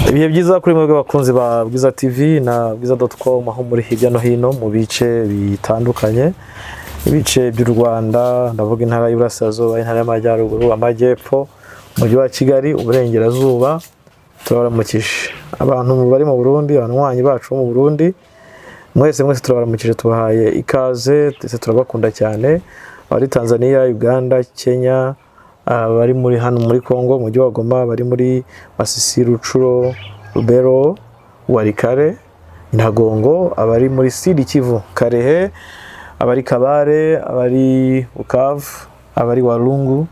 ibihe byiza kuri mwebwe bakunzi ba Bwiza TV na bwiza.com aho muri hirya no hino mu bice bitandukanye, ibice by'u Rwanda, ndavuga intara y'Iburasirazuba, intara y'Amajyaruguru, Amajyepfo, umujyi wa Kigali, Uburengerazuba. Turabaramukije abantu bari mu Burundi, abanywanyi bacu mu Burundi, mwese turabaramukije, tubahaye ikaze, ndetse turabakunda cyane. Abari Tanzania, Uganda, Kenya, bari muri hano muri Kongo, umujyi wa Goma, bari muri Masisi, Rucuro, Rubero, Warikare, Ntagongo, abari muri Sud Kivu, Karehe, abari Kabare, abari Bukavu, abari Walungu,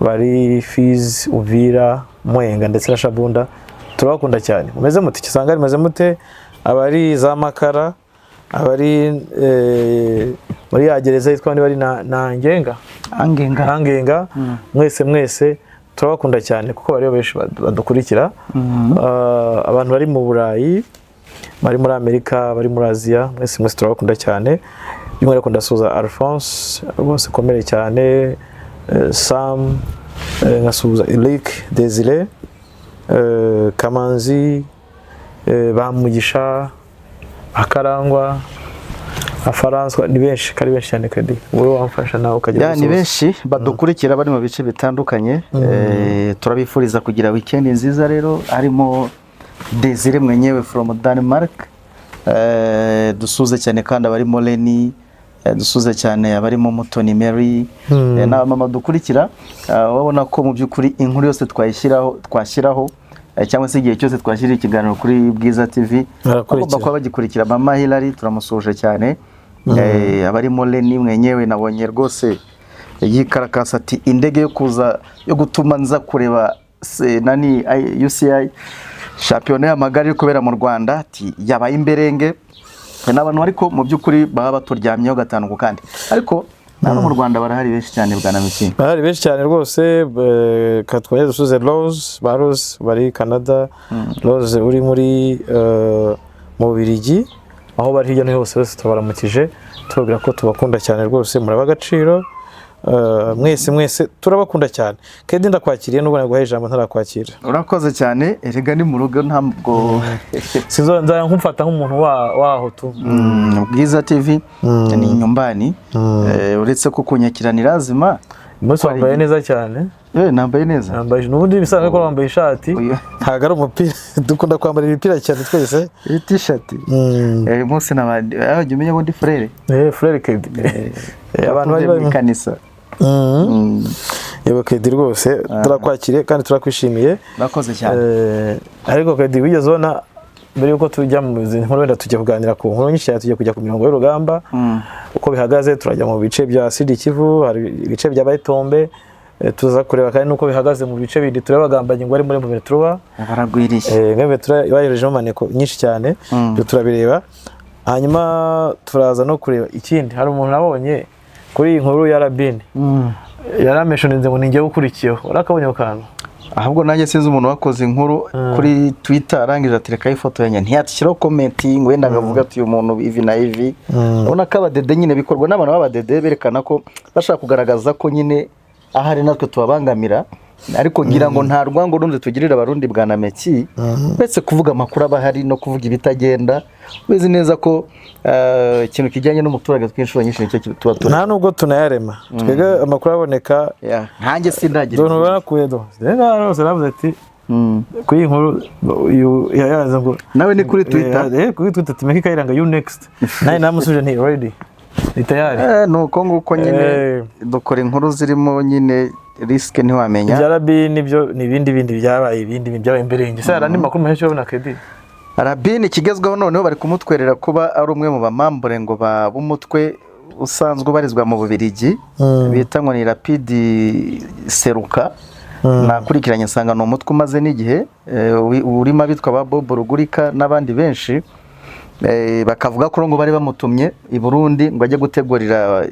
bari Fizi, Uvira, Mwenga ndetse na Shabunda. Turabakunda cyane. Mumeze muti Kisangani, meze mute? Abari za Makara, abari muri ya gereza yitwa ni bari na Angenga, mwese turabakunda cyane kuko bari benshi badukurikira. Abantu bari mu Burayi, bari muri Amerika, bari muri Aziya, mwese turabakunda cyane. By'umwihariko ndasuhuza Alphonse rwose komere cyane, Sam, ngasuhuza Eric, Desire, Kamanzi, Bamugisha, Akarangwa, Afaranswa, ni benshi, kari benshi cyane kandi wowe wamfasha nawe ukagira gusoza. Ni benshi badukurikira bari mu bice bitandukanye. Turabifuriza kugira weekend nziza rero, harimo Desire mwenyewe from Denmark. Dusuze cyane kandi abarimo Leni, dusuze cyane abarimo Mutoni Mary, na mama dukurikira. Wabona ko mu byukuri inkuru yose twashyiraho cyangwa se igihe cyose twashyira ikiganiro kuri Bwiza TV, bagomba kuba bagikurikira. Mama Hilary turamusuje cyane. Abarimo Leni mwenyewe nabonye rwose yikarakasa ati indege yo gutuma nza kureba nani UCI championnat y'amagare kubera mu Rwanda, ati yabaye imberenge. N'abantu ariko mu byukuri baba baturyamyeho gatanu ku kandi, ariko nabo mu Rwanda barahari benshi cyane bwana Miki. Barahari benshi cyane rwose. Katwaye dusuze Rose bari Canada, Rose uri muri mu Bubiligi, aho bari hirya no hose tubaramukije, tubabwira ko tubakunda cyane rwose, muraba agaciro. Mwese turabakunda cyane. Kedi ndakwakiriye n'ubwo naguhaye ijambo ntarakwakira. Urakoze cyane, erega ni mu rugo ntabwo sizo nza nkumfata nk'umuntu waho tu. Bwiza TV ni nyumbani, uretse ko kunyakiranira lazima. Umunsi wambaye neza cyane. Nambaye neza. Nambaye n'ubundi bisanzwe ko wambaye ishati, ntago ari umupira. Dukunda kwambara imipira cyane twese. T-shirt. Umunsi nabandi ajye umenya ngo ndi frere. Frere Kedi. Abantu bari mu kanisa. Yego Kedi rwose turakwakiriye kandi turakwishimiye. Nakoze cyane. Ariko Kedi wigeze ubona mbere yuko tujya mu nkuru wenda tujya kuganira ku nkuru nyinshi cyane, tujya kujya ku mirongo y'urugamba uko bihagaze, turajya mu bice bya Sud Kivu, hari ibice bya Bayitombe, tuza kureba kandi nuko bihagaze mu bice bindi turabagambanye ngo ari muri Muventura baragwiriye. Muventura bayirejeho maneko nyinshi cyane, turabireba. Hanyuma turaza no kureba ikindi, hari umuntu nabonye kuri iyi nkuru ya Rabini yarameshoninze ngo ninjye gukurikiyeho, urakabonye ukantu. Ahubwo nanjye sinzi umuntu wakoze inkuru kuri Twitter arangije atereka ifoto yanjye, ntiyatishiraho comment ngo wenda ngavuga ati uyu muntu ivi na ivi. Ubona ko abadede nyine bikorwa n'abantu b'abadede berekana ko bashaka kugaragaza ko nyine ahari natwe tubabangamira, ariko ngira ngo nta rwango rundi tugirira abarundi bwana Meki, uretse kuvuga amakuru abahari no kuvuga ibitagenda. Ubizi neza ko ikintu kijyanye n'umuturage twinshuro nyinshi nicyo tuba nta nubwo tunayarema twege amakuru aboneka. Ntange sindagira donto barakuye do rero rose navuze ati kuri inkuru yayaza ngo nawe ni kuri Twitter, kuri Twitter timeka kayiranga you next naye namusuje nti ready ni tayari. Nuko nguko nyine dukora inkuru zirimo nyine risk ntiwamenya. Byarabi nibyo nibindi byabaye, ibindi byabaye imberenge. Sara ni makuru menshi yo na Kedi. Rabini kigezweho noneho bari kumutwerera kuba ari umwe mu bamambure ngo b'umutwe usanzwe ubarizwa mu Bubiligi, bita ngo ni Rapide Seruka. Nakurikiranye nsanga no umutwe umaze n'igihe urimo abitwa ba Bob Rugurika n'abandi benshi, bakavuga ko ngo bari bamutumye i Burundi ngo ajye gutegurira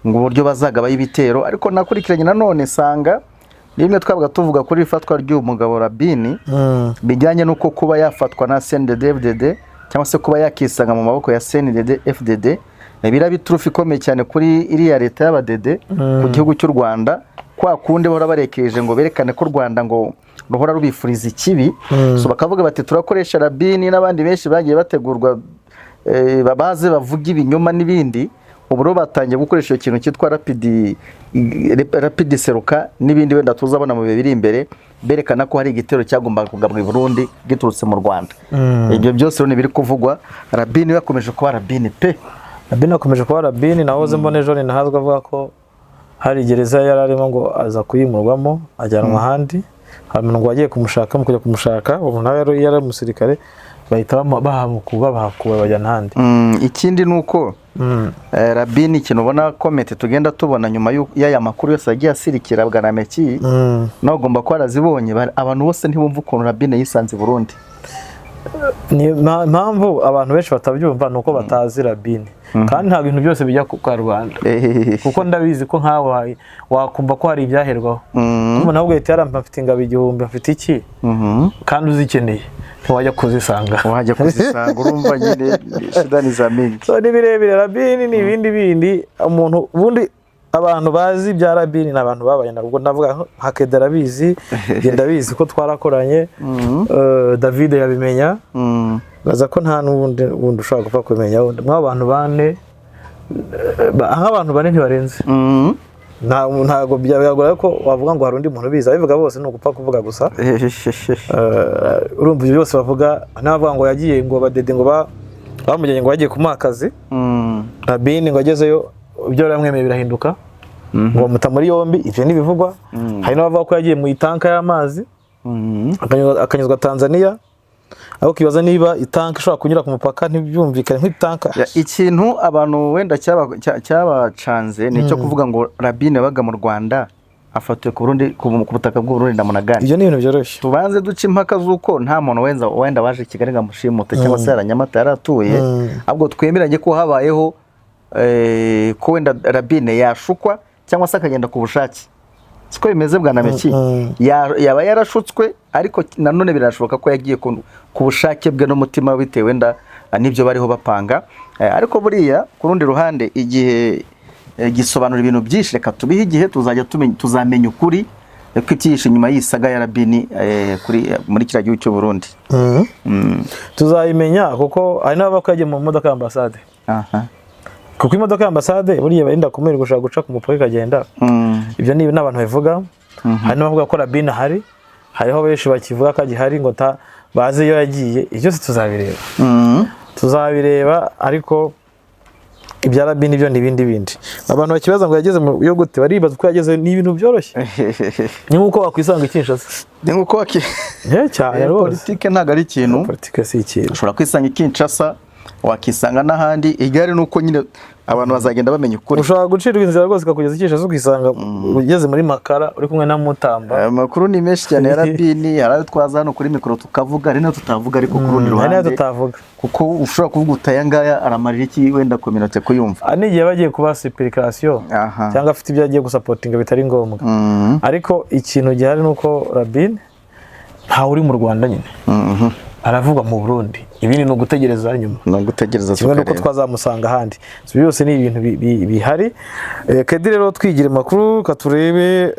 ngo uburyo bazagaba y'ibitero. Ariko nakurikiranye nanone sanga nimwe twabaga tuvuga kuri ifatwa ry'umugabo Rabini bijyanye nuko kuba yafatwa na CNDD-FDD cyangwa se kuba yakisanga mu maboko ya CNDD-FDD bira biturufi ikomeye cyane kuri iriya leta y'abadede ku gihugu cy'u Rwanda kwa kundi bahora barekeje ngo berekane ko u Rwanda ngo ruhora rubifuriza ikibi. So bakavuga bati turakoresha Rabini n'abandi benshi bagiye bategurwa babaze bavuga ibinyoma n'ibindi. Ubu rero batangiye gukoresha ikintu cyitwa rapid seruka n'ibindi wenda tuzabona mu bihe biri imbere, berekana ko hari igitero cyagombaga kugabwa i Burundi giturutse mu Rwanda. Ibyo byose rero biri kuvugwa. Rabini yakomeje kuba Rabini pe. Rabini akomeje kuba Rabini. Nahoze mbona ejo ntahazwa avuga ko hari gereza yararimo ngo aza kuyimurwamo ajyanwa ahandi. Hari umuntu wagiye kumushaka, mu kujya kumushaka ubu nawe yari umusirikare bahita bahakura bajyana ahandi. Ikindi nuko Rabini ikintu ubona comment tugenda tubona nyuma y'aya makuru yose yagiye asirikira bwa Nameki, no gomba ko arazibonye abantu bose ntibumva ukuntu Rabini yisanze i Burundi. Ni mpamvu abantu benshi batabyumva nuko batazi Rabini, kandi nta bintu byose bijya kwa Rwanda, kuko ndabizi ko nkawe wakumva ko hari ibyaherwaho. Umuntu ahubwo yita yaramfite ingabo igihumbi afite iki, kandi uzikeneye wajya kuzisanga urumva nyine shidani za mingi. So ni birebire. Rabini ni ibindi umuntu ubundi abantu bazi bya Rabini ni abantu babaye nabwo ndavuga nka Keda arabizi, genda bizi ko twarakoranye, David yabimenya, baza ko nta n'ubundi ushaka gupfa kumenya mw'abantu bane, nk'abantu bane ntibarenze. Ntago byagora ko wavuga ngo hari undi muntu biza, bivuga bose no gupfa kuvuga gusa. Urumva byose bavuga, navuga ngo yagiye ngo badede ngo bamujyanye ngo yagiye kumuha akazi. Rabini ngo agezeyo ibyo baramwemeye birahinduka, ngo muta muri yombi. Ivyo ni bivugwa. Hari n'abavuga ko yagiye mu itanka y'amazi akanyuzwa Tanzania, aho kibaza niba itanka ishobora kunyura ku mupaka ntibyumvikane nk'itanka. Ikintu abantu wenda cyabacanze ni cyo kuvuga ngo Rabini yabaga mu Rwanda afatiwe ku Burundi, ku butaka bw'u Burundi na Munagani. Ibyo ni ibintu byoroshye. Tubanze duce impaka zuko nta muntu wenda waje Kigali ngo amushimute cyangwa se Nyamata yaratuye, ahubwo twemeranye ko habayeho ko wenda Rabini yashukwa cyangwa se akagenda ku bushake. Siko bimeze bwa Nameki, yaba yarashutswe, ariko nanone birashoboka ko yagiye ku bushake bwe n'umutima bitewe wenda nibyo bariho bapanga. Ariko buriya ku rundi ruhande igihe gisobanura ibintu byinshi, reka tubihe igihe tuzamenya ukuri ko ibyishe nyuma y'isaga ya Rabini muri kiriya gihugu cy'u Burundi. Tuzayimenya kuko hari n'ababa ko yagiye mu modoka y'ambasade. Kuko imodoka y'ambasade buriya barinda kumera gushaka guca ku mupaka ikagenda. Ibyo ni n'abantu bavuga. Hari n'abavuga ko Rabini hari, hariho benshi bakivuga ko agihari ngo bazi iyo yagiye. Ibyo se tuzabireba, ariko ibya Rabini byo ni bindi. Abantu bakibaza ngo yageze mu yo gute, baribaza ko yageze ni ibintu byoroshye. Ni nkuko wakwisanga Kinshasa. Ni nkuko cyane rwose. Politike ntago ari ikintu. Politike si ikintu. Ushobora kwisanga Kinshasa, wakisanga n'ahandi. Igare nuko nyine abantu bazagenda bamenya ukuri. Ushobora gucirwa inzira rwose kakugeza Kinshasa ukisanga ugeze muri Makara uri kumwe na Mutamba. Amakuru ni menshi cyane ya Rabini, hari twaza hano kuri mikoro tukavuga, ari no tutavuga, ariko ku rundi ruhande hari tutavuga, kuko ushobora kuvuga utayangaya aramarira iki wenda community kuyumva. Nigiye bagiye kuba supplication cyangwa afite ibyo agiye gusapotinga bitari ngombwa. Ariko ikintu gihari nuko Rabini nta uri mu Rwanda nyine. Aravugwa mu Burundi, ibindi no gutegereza nyuma. No gutegereza kimwe nuko twazamusanga ahandi. Byose ni ibintu bihari. Kedi rero twigire makuru katurebe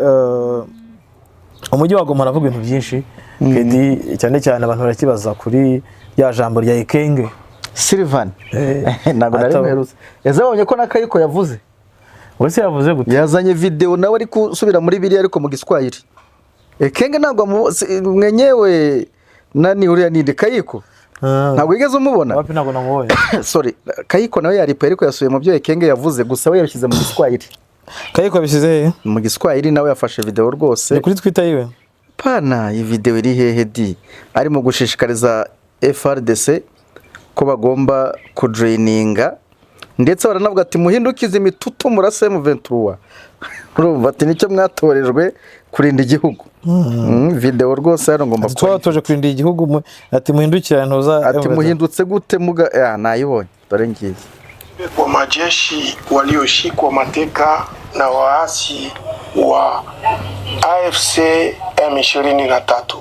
umujyi wa Goma aravuga ibintu byinshi. Kedi cyane abantu barakibaza kuri ya jambo rya Ekenge Sylvain. Ntabwo nari muherutse. Yazabonye ko na Kayiko yavuze. Wese yavuze gute? Yazanye video nawe ari kusubira muri biri ariko mu Giswahili. Ekenge ntabwo mwenyewe nani uriya ni Kayiko. Ntabwo yigeze umubona. Wapi ntabwo namubonye. Sorry, Kayiko nawe yari ariko yasuye mu byo Ekenge yavuze, gusa we yabishyize mu Giswahili. Kayiko yabishyize mu Giswahili, nawe yafashe video rwose. Ni kuri Twitter yiwe. Pana iyi video iri hehe di? Ari mu gushishikariza FRDC ko bagomba kujoininga, ndetse baranavuga ati muhindukize imitutu murase mu 23. Urumva ati nicyo mwatorejwe kurinda igihugu. Video rwose hano ngomba twatoje kurinda igihugu, ati muhindukira ntuza, ati muhindutse gute muga nayibonye dore ngiye. Kwa majeshi walioshikwa mateka na waasi wa AFC M23.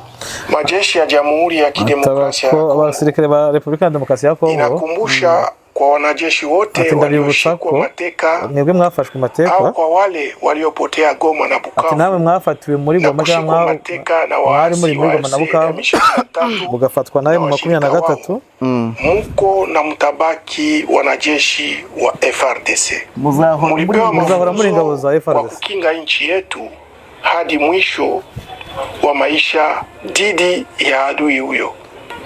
Majeshi ya Jamhuri ya Kidemokrasia ya Kongo abasirikare ba Republika ya Demokarasi ya Kongo inakumbusha kwa wanajeshi wote walioshikwa mateka mwebwe mwafashwe mateka au kwa wale waliopotea Goma na Bukavu. Ati nawe mwafatiwe muri Goma cyangwa mwari muri Goma na Bukavu mugafatwa nawe mu 23 muko na mtabaki wanajeshi wa FRDC. Muzahora muri ngabo za FRDC kwa kukinga nchi yetu hadi mwisho wa maisha dhidi ya adui huyo.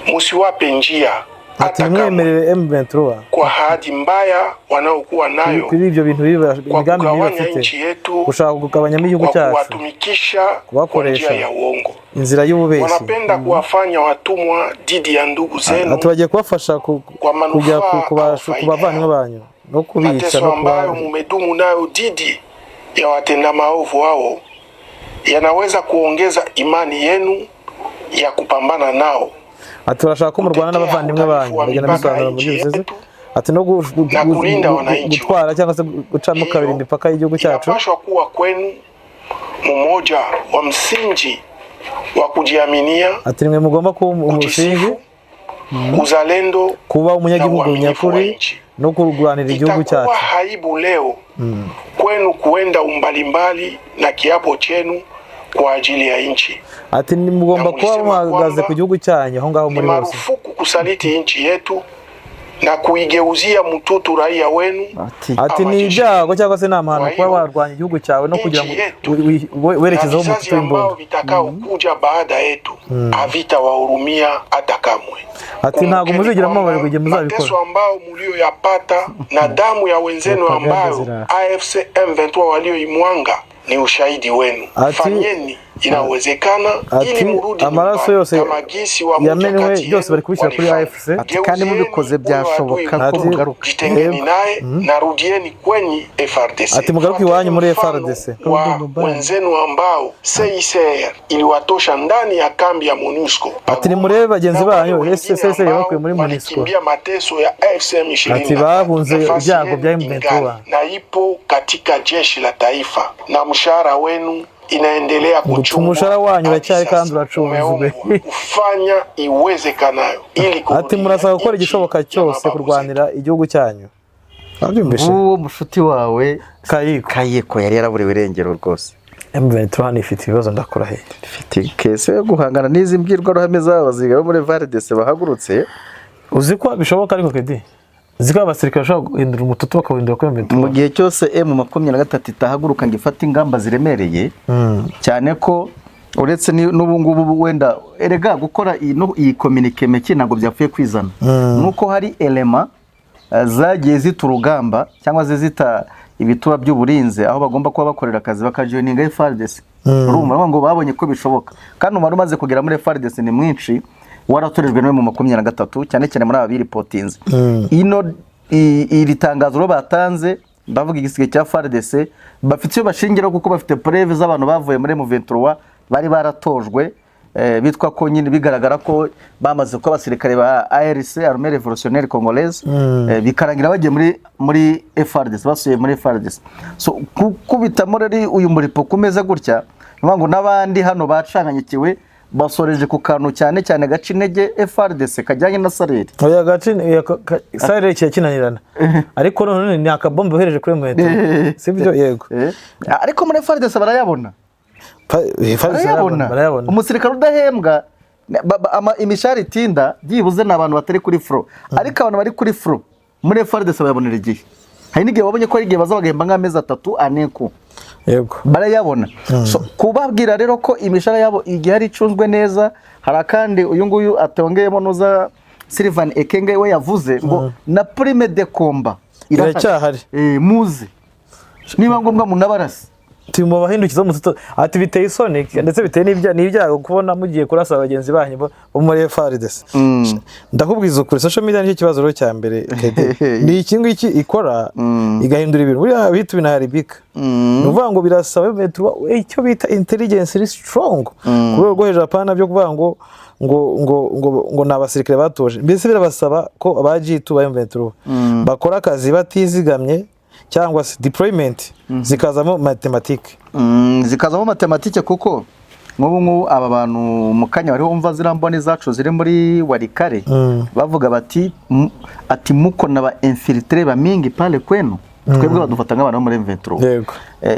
Musiwape njia ati mwemerere M23 kwa hadi mbaya wanaokuwa nayo kuri ibyo bintu imigambi bafite gushaka kugabanya igihugu cyacu kuwatumikisha kubakoresha ya uongo inzira y'ububeshyi wanapenda kuwafanya watumwa dhidi ya ndugu zenu atubagiye kubafasha kujya kubavanywa banyu no kubica no ambayo mumedumu nayo dhidi ya watenda maovu wao yanaweza kuongeza imani yenu ya kupambana nao. Ati turashaka ko murwana n'abavandimwe banyu bagenda bisobanura muri byose ati no gutwara cyangwa se gucamo kabiri imipaka y'igihugu cyacu inapaswa kuwa kwenu mmoja wa msingi wa kujiaminia ati nimwe mugomba kuba umusingi uzalendo kuba umunyagihugu nyakuri no kurwanira igihugu cyacu. Itakuwa haibu leo kwenu kuenda umbalimbali na kiapo chenu kwa ajili ya nchi. Ati nimugomba kuba muhagaze ku gihugu cyanyu aho ngaho muri bose. Marufuku kusaliti nchi yetu na kuigeuzia mtutu raia wenu. Ati ni ibyago cyangwa se namahano kuba warwanya igihugu cyawe no kugira ngo werekezeho mtutu imbongo vitakao kuja baada yetu havitawahurumia hata kamwe. Ati ntago muzigira mabare kujye muzabikora. Mateso ambao mlioyapata na damu ya wenzenu ambao AFC M23 walioimwanga ni ushahidi wenu. Fanyeni inawezekana ili murudi amaraso yose yamenwe byose bari kubishyira kuri AFC. Kandi mubikoze byashoboka ko mugaruka. Jitengeni naye narudieni kwenye FRDC. Ati mugaruka iwanyu muri FRDC. Wenzenu ambao CICR iliwatosha ndani ya kambi ya MONUSCO. Ati ni murebe bagenzi banyu SSS yabakuye muri MONUSCO. Kimbia mateso ya FCM20. Ati bahunze ibyago bya M23 na ipo katika jeshi la taifa na mshahara wenu inaendelea kuchungwa. Umushahara wanyu uracyari kandi uracunzwe. Kufanya iwezekanayo ili ati murasaba gukora igishoboka cyose kurwanira igihugu cyanyu. Uwo mushuti wawe Kayiko yari yaraburiwe irengero rwose. M23 ifite ibibazo ndakora he. Ifite kese yo guhangana n'izi mbwirwaruhame z'abaziga muri FARDC bahagurutse. Uzi ko bishoboka ariko kedi. Zika abasirikare bashaka guhindura umututu bakawindura ko M23. Mu gihe cyose M23 itahaguruka ngifata ingamba ziremereye cyane ko uretse n'ubu ngubu wenda erega gukora iyi communique meke ntago byapfuye kwizana nuko hari elema zagiye ziturugamba cyangwa zita ibituba by'uburinze aho bagomba kuba bakorera akazi bakajoininga FARDC. Urumva ngo babonye ko bishoboka kandi umara umaze kugera muri FARDC ni mwinshi waratorejwe no mu 23 cyane cyane muri abiri potinze. Ino iri tangazo ro batanze bavuga igisige cya FARDC bafite cyo bashingiraho kuko bafite preuve z'abantu bavuye muri M23 bari baratojwe bitwa ko nyine bigaragara ko bamaze ko abasirikare ba ARC Armée Révolutionnaire Congolaise bikarangira bagiye muri FARDC basuye muri FARDC. So kubita muri uyu muripo kumeza gutya ngo nabandi hano bacanganyikiwe basoreje ku kantu cyane cyane gaci intege FARDC kajyanye na Sareri. Oya gaci Sareri cyakinanirana. Ariko none ni akabombe bohereje kuri Mweto. Sibyo yego. Ariko muri FARDC barayabona. Barayabona. Umusirikare udahembwa imishari tinda byibuze nabantu batari kuri fro. Ariko abantu bari kuri fro muri FARDC bayabonera igihe. Hari n'igihe babonye ko ari igihe bazabagahemba nk'amezi 3 aneko. Yego barayabona. So kubabwira rero ko imishara yabo igihe ari icunzwe neza hari kandi uyu nguyu atongeyemo noza Sylvain Ekenge we yavuze ngo na prime de combat iracyahari muze niba ngombwa munabarasi timo bahindukiza umututo ati biteye isoni ndetse biteye n'ibyago kubona mugiye kurasa abagenzi banyu bo muri FARDC. Ndakubwiza ukuri social media nicyo kibazo ro cya mbere ni ikintu iki ikora igahindura ibintu buri bitu binaharibika nuvuga ngo birasaba icyo bita intelligence is strong kubera rwo hejuru apana byo kuvuga ngo nabasirikare batoje mbese birabasaba ko abajitu ba M23 bakora akazi batizigamye cyangwa se deployment zikazamo mathematics kuko nk'ubu aba bantu mu kanya bariho umva zirambone zacu ziri muri Walikale bavuga bati ati muko na ba infiltré ba mingi pale kwenu twebwe badufata nk'abantu bo muri M23 yego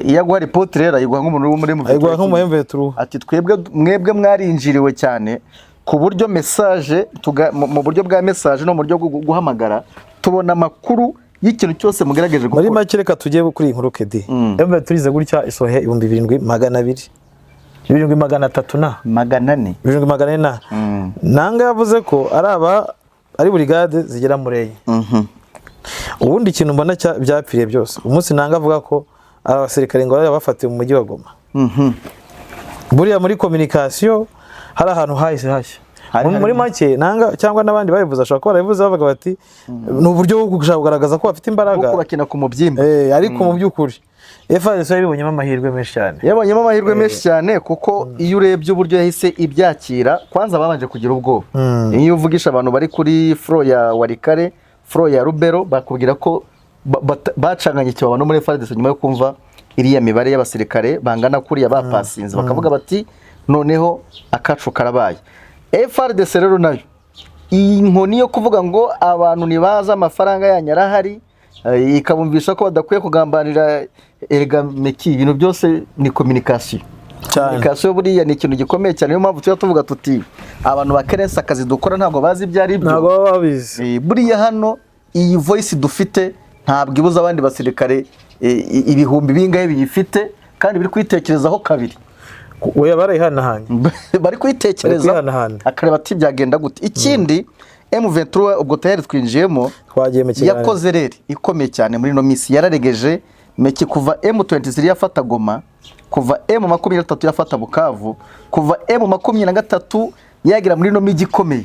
iya gwa report rero ayiguha nk'umuntu wo muri M23 ati twebwe mwebwe mwarinjiriwe cyane ku buryo message mu buryo bwa message no mu buryo bwo guhamagara tubona makuru y'ikintu cyose mugaragaje gukora muri make reka tugiye kuri inkuru kedi M23 ize gutya isohe 7200 7300 na 400 7400 na nanga yavuze ko ari brigade zigera mureye ubundi ikintu mbona byapfiriye byose umunsi nanga avuga ko abasirikare ngo bafatiye mu mujyi wa Goma buriya muri communication hari ahantu hahise hashya muri make nanga cyangwa nabandi babivuza ashaka ko barabivuza bavuga bati n'uburyo bwo gushaka kugaragaza ko bafite imbaraga kuko bakina ku mubyimba ariko mu byukuri FARDC yabibonyemo amahirwe menshi cyane kuko iyo urebye uburyo yahise ibyakira kwanza babanje kugira ubwoba iyo uvugisha abantu bari kuri floor ya Walikale floor ya Rubero bakubwira ko bacanganye cyo abantu muri FARDC nyuma yo kumva iriya mibare y'abasirikare bangana kuri bapasinze bakavuga bati noneho akacu karabaye FARDC rero nayo inkoni yo kuvuga ngo abantu nibaza amafaranga yanyarahari ikabumvisha ko badakwiye kugambanira erega meki ibintu byose ni communication buriya ni ikintu gikomeye cyane niyo mpamvu tuvuga tuti abantu bakerensa akazi dukora ntabwo bazi ibyo ari byo ntabwo babizi buriya hano iyi voice dufite ntabwo ibuza abandi basirikare ibihumbi bingahe biyifite kandi biri kwitekerezaho kabiri oya barayihanahanye bari kwitekereza akareba ati byagenda gute ikindi M23 ubwo tayari twinjiyemo yakoze rero ikomeye cyane muri no misi yararegeje meki kuva M23 yafata Goma kuva M23 yafata Bukavu kuva M23 yagira muri no miji ikomeye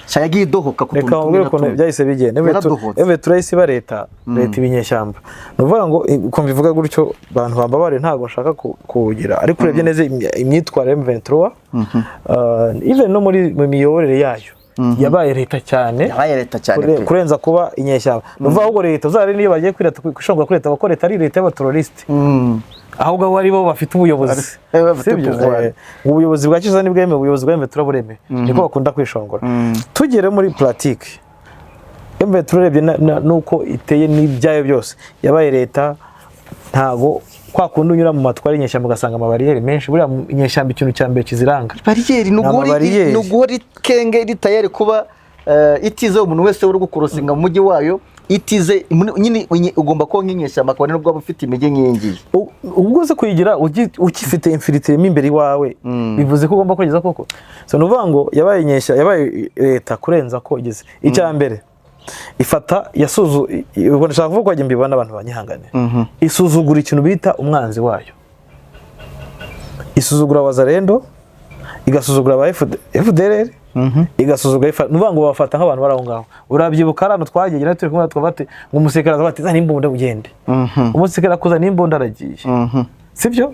cyagiye dohoka kutumira ko byahise bigenda M23 isi leta ibinyeshyamba nuvuga ngo uko mbivuga gutyo abantu bambabare ntago nshaka kugira ariko urebye neza imyitwarire M23 even no muri miyoborere yayo yabaye leta cyane kurenza kuba inyeshyamba nuvuga ahubwo leta uzare niyo bagiye kwirata kwishonga kureta abakoreta ari leta y'abateroriste ahubwo bari bo bafite ubuyobozi ubuyobozi bwa kiza nibweme ubuyobozi bwa M23 bureme niko bakunda kwishongora tugere muri pratique M23 rebye nuko iteye n'ibyayo byose yabaye leta ntago kwa kundi unyura mu matwari inyeshyamba ugasanga amabariyeri menshi buriya inyeshyamba ikintu cya mbere kiziranga bariyeri nuguri kenge ritayari kuba itize umuntu wese uri gukorosinga mu mujyi wayo itize nyine ugomba ko nk'inyeshyamba akabone nubwo ufite imige nkingi ubwo se kuyigira ukifite infiltré imbere wawe bivuze ko ugomba kugeza koko so nuvuga ngo yabaye leta kurenza ko igeze icya mbere ifata ubwo nshaka kuvuga ko mbibona n'abantu banyihangane isuzugura ikintu bita umwanzi wayo isuzugura Wazalendo igasuzugura aba FDLR igasuzugura nuvuga ngo bafata nk'abantu baraho ngaho urabyibuka arano twagegera turi kumwe twabate ngo umusekera azabati za nimbunda ugende umusekera kuza nimbunda aragiye sibyo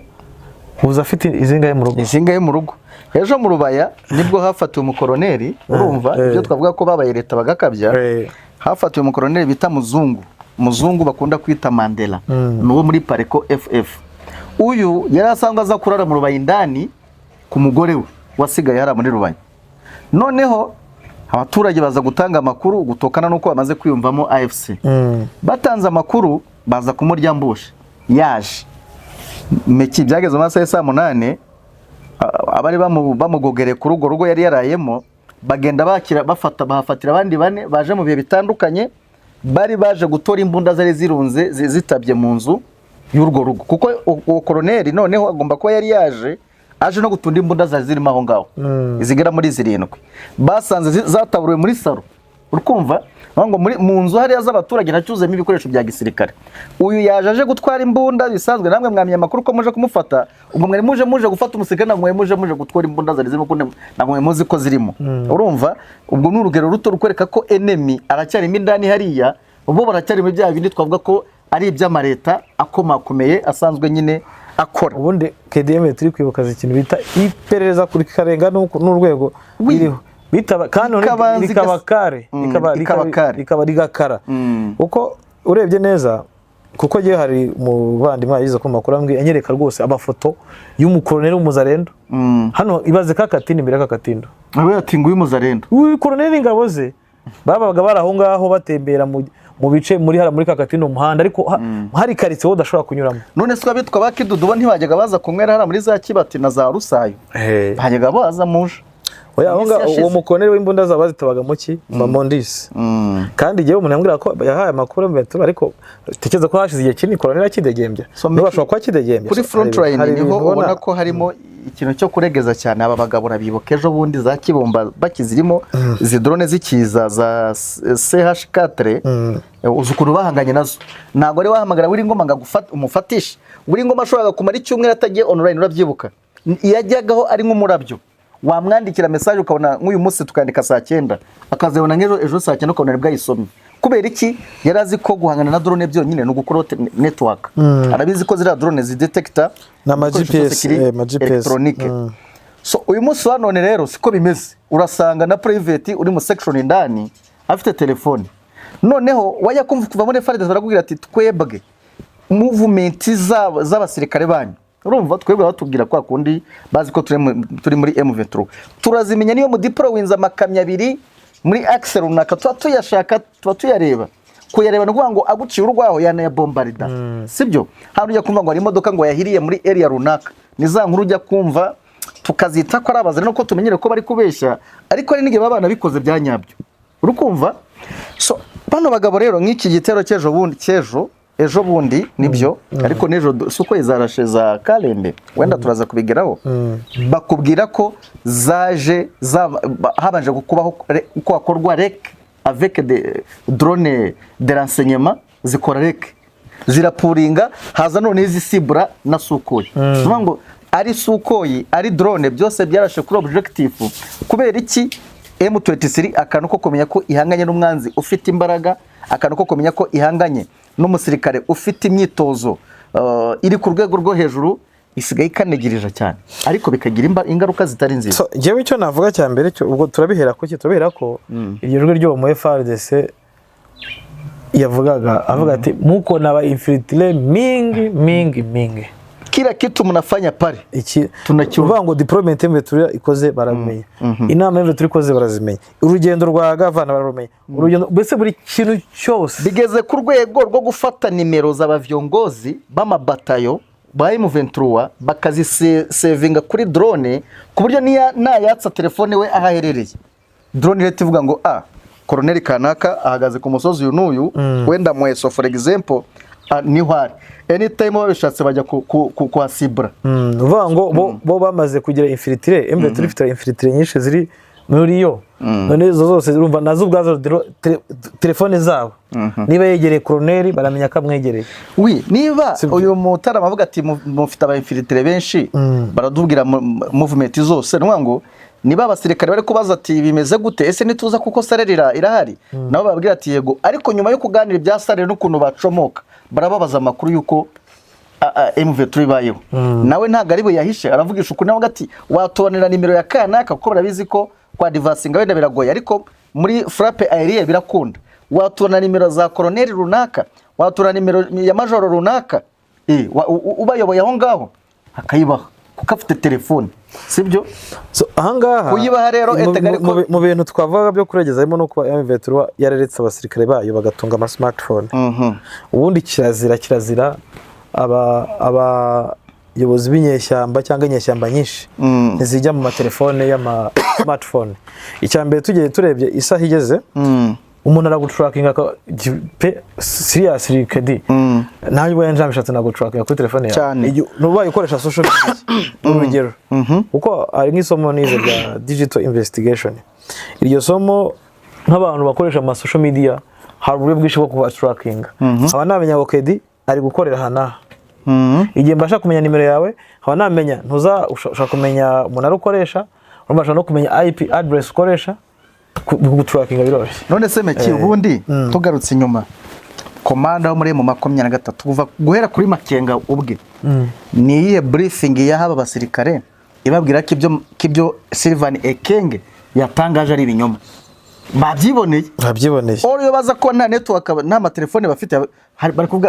uza afite izingaye mu rugo ejo mu Rubaya nibwo hafatiwe umukoroneri urumva ibyo twavuga ko babaye leta bagakabya hafatiwe umukoroneri bita muzungu bakunda kwita Mandela nuwo muri Pareko FF uyu yari asangwa aza kurara mu Rubaya indani ku mugore we wasigaye hari muri Rubaya noneho abaturage baza gutanga amakuru gutokana nuko bamaze kwiyumvamo AFC batanze amakuru baza kumurya mbushe yaje meki byageze mu masaha ya 8 abari bamugogere ku rugo yari yarayemo bagenda bahafatira abandi bane baje mu bihe bitandukanye bari baje gutora imbunda zari zirunze zitabye mu nzu y'urwo rugo kuko uwo koroneri noneho agomba kuba yari yaje aje no gutunda imbunda zari zirimo aho ngaho izigera muri 7 basanze zataburuwe muri saro urkumva ngo mu nzu hari z'abaturage nacuzemo ibikoresho bya gisirikare uyu yaje gutwara imbunda bisanzwe namwe mwamye amakuru ko muje kumufata ubwo mwari muje gufata umusirikare namwe muje gutwara imbunda zari zirimo namwe muzi ko zirimo urumva ubwo n'urugero ruto rukwereka ko enemy aracyarimo indani hariya ubwo baracyarimo bya bindi twavuga ko ari iby'amareta akomakomeye asanzwe nyine akora ubundi KDM turi kwibukaza ikintu bita iperereza kuri karenga n'urwego biriho bitaba kanone likaba rigakara uko urebye neza kuko giye hari umuvandimwe yagize ko makuru ambwiye anyereka rwose amafoto y'umukoloneli w'umuzarendo hano ibaze kakatindi imbere kakatindo abe yatinguye umuzarendo koloneli ingabo ze babaga baraho ngaho batembera mu bice muri kakatindo umuhanda ariko hari karitsiye udashobora kunyuramo. None se abitwa bakidudu bo ntibajyaga baza kunywera hara muri za Kibati na za Rusayo bajyaga baza muje oya uwo mukoloneli w'imbunda zaba zitabaga muki Mamondisi kandi giye umuntu yambwira ko yahaye amakuru mbetura ariko tekeza ko hashize igihe kinini koloneli akidegembya bashobora kwa kidegembya kuri front line niho ubona ko harimo ikintu cyo kuregeza cyane aba bagabo rabiboka ejo bundi za Kibomba bakizirimo izi drone zikiza za CH4 uzukuru bahanganye nazo ntago ari wahamagara wiri ngoma ngagufata umufatisha wiri ngoma ashobora kumara icyumweru atagiye online urabyibuka yajyagaho ari nk'umurabyo wamwandikira message ukabona nk'uyu munsi tukandika saa 9 akazebona ejo saa 9 ukabona bwayisomye kubera iki yarazi ko guhangana na drone byonyine no gukora network arabizi ko zira drone zidetecta na GPS electronique so uyu munsi wanone rero siko bimeze urasanga na private uri mu section indani afite telefone noneho wajya kumva kuva muri FARDC barakubwira ati twebwe movement z'abasirikare banyu urumva twebwe batubwira kwa kundi bazi ko turi muri M23 turazimenya niyo mu dipro winza makamya 2 muri axel runaka tuyashaka tuyareba kuyareba no kuvuga ngo aguciye urwaho yana ya bombarda sibyo hano ujya kumva ngo ari imodoka ngo yahiriye muri area runaka ni za nkuru ujya kumva tukazita ko arabaza no ko tumenyere ko bari kubeshya ariko ari nige babana bikoze byanyabyo urukumva so bano bagabo rero nk'iki gitero ejo bundi nibyo ariko nejo suko izarashe za Kalembe wenda turaza kubigeraho bakubwira ko zaje habanje kubaho ko akorwa rek avec des drones de renseignement zikora rek zirapuringa haza none izisibura na Sukoyi ngo ari Sukoyi ari drone byose byarashe kuri objective kubera iki M23 akantu ko kumenya ko ihanganye n'umwanzi ufite imbaraga akantu ko kumenya ko ihanganye n'umusirikare ufite imyitozo iri ku rwego rwo hejuru isigaye ikanegirije cyane ariko bikagira ingaruka zitari nziza. So jewe icyo navuga cya mbere cyo ubwo turabihera ko iryo jwi ryo mu FARDC yavugaga avuga ati muko naba infiltrate mingi kila kitu mnafanya pale iki tunakivuga ngo deployment M23 ikoze baramenya inama M23 ikoze barazimenya urugendo rwa gavana bararumenya urugendo bese buri kintu cyose bigeze ku rwego rwo gufata nimero z'abavyongozi b'amabatayo ba M23 bakazisevinga kuri drone ku buryo nayatsa telefone we ahaherereye drone rete ivuga ngo Colonel kanaka ahagaze ku musozi uyu n'uyu wenda mweso for example ni hwari anytime babishatse bajya kwa Sibra uvuga ngo bo bamaze kugira infiltrate M23 ifite infiltrate nyinshi ziri muri yo none zo zose urumva nazo ubwazo telefone zabo niba yegereye Colonel baramenya ko amwegereye niba uyu mutarama avuga ati mufite aba infiltrate benshi baradubwira movement zose nwa ngo niba abasirikare bari kubaza ati bimeze gute ese nituza kuko sarerira irahari nabo babwira ati yego ariko nyuma yo kuganira ibya sarere n'ukuntu bacomoka barababaza amakuru yuko M23 bayeho nawe ntago ari bo yahishe aravugisha uko nawe gati watubonera nimero ya kanaka kuko barabizi ko kwa divasinga wenda biragoye ariko muri frappe aérienne birakunda watubona nimero za colonel runaka watubona nimero ya major runaka ubayoboye aho ngaho akayibaha kuko afite telefone sibyo so ahangaha kuyibaha rero mu bintu twavuga byo kuregeza harimo no kuba M23 yareretse abasirikare bayo bagatunga ama smartphone ubundi kirazira aba yobozi b'inyeshyamba cyangwa inyeshyamba nyinshi ntizijya mu matelefone y'ama smartphone icyambere tugiye turebye isaha igeze umuntu aragutrackinga seriously kedi nayo ubaye njamishatse nagutrackinga kuri telefone yawe nubaye ukoresha social media urugero uko ari nk'isomo nize rya digital investigation iryo somo nk'abantu bakoresha ama social media hari uburyo bwinshi bwo kuba tracking aba namenya ngo kedi ari gukorera hana igihe mbasha kumenya nimero yawe aba namenya ushaka kumenya umuntu ari ukoresha urumva no kumenya IP address ukoresha gutrackinga biroroshye. None se meki ubundi tugarutse inyuma komanda wo muri mu 23 kuva guhera kuri Makenga ubwe ni iyihe briefing yahaba abasirikare ibabwira ko ibyo Sylvain Ekenge yatangaje ari ibinyoma babyiboneye iyo baza ko nta network nta telefone bafite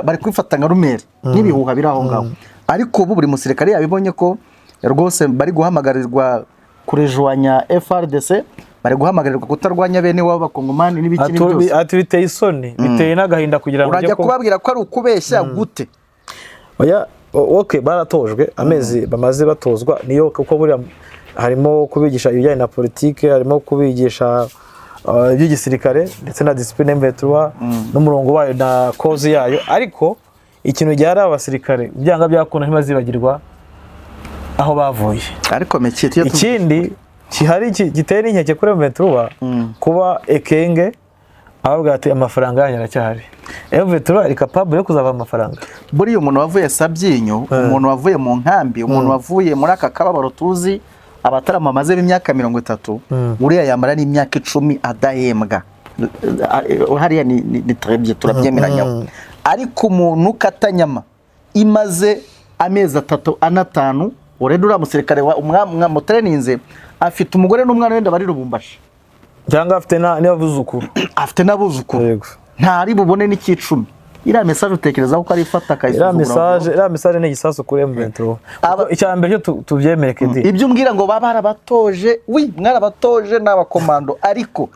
bari kwifata nka rumeri n'ibihuha biri aho ngaho ariko ubu buri musirikare yabibonye ko rwose bari guhamagarirwa kurejoanya FRDC, bari guhamagarirwa kutarwanya bene wabo bakongomani n'ibiki byose. Ati biteye isoni, biteye n'agahinda kugira ngo urajya kubabwira ko ari ukubeshya gute. Oya, okay, baratojwe amezi bamaze batozwa, niyo kuko buri harimo kubigisha ibijyanye na politike, harimo kubigisha iby'igisirikare ndetse na discipline M23 n'umurongo wayo na cause yayo, ariko ikintu gyara abasirikare byanga byakona ntibazibagirwa aho bavuye. Ariko mekete ikindi kihari giteye n'inkeke kuri M23 kuba Ekenge avuga ati amafaranga yanyu aracyahari. M23 ari capable yo kuzava amafaranga. Buri umuntu wavuye Sabyinyo, umuntu wavuye mu nkambi, umuntu wavuye muri aka kababaro tuzi abatarama maze b'imyaka 30 uriya yamara n'imyaka 10 adahembwa. Hariya ni trebye turabyemeranya. Ariko umuntu katanyama imaze amezi 3 anatanu uredura musirikare wa umwamutereninze afite umugore n'umwana wenda bari Lubumbashi cyangwa afite n'abuzukuru yego ntari bubone n'ikicumi. Iriya message utekereza ko ari ifata kayisuzugura. Iriya message ni gisaso kuri M23. Icyambere cyo tubyemere kedi. Ibyo umbwira ngo barabatoje, mwarabatoje n'abakomando, ariko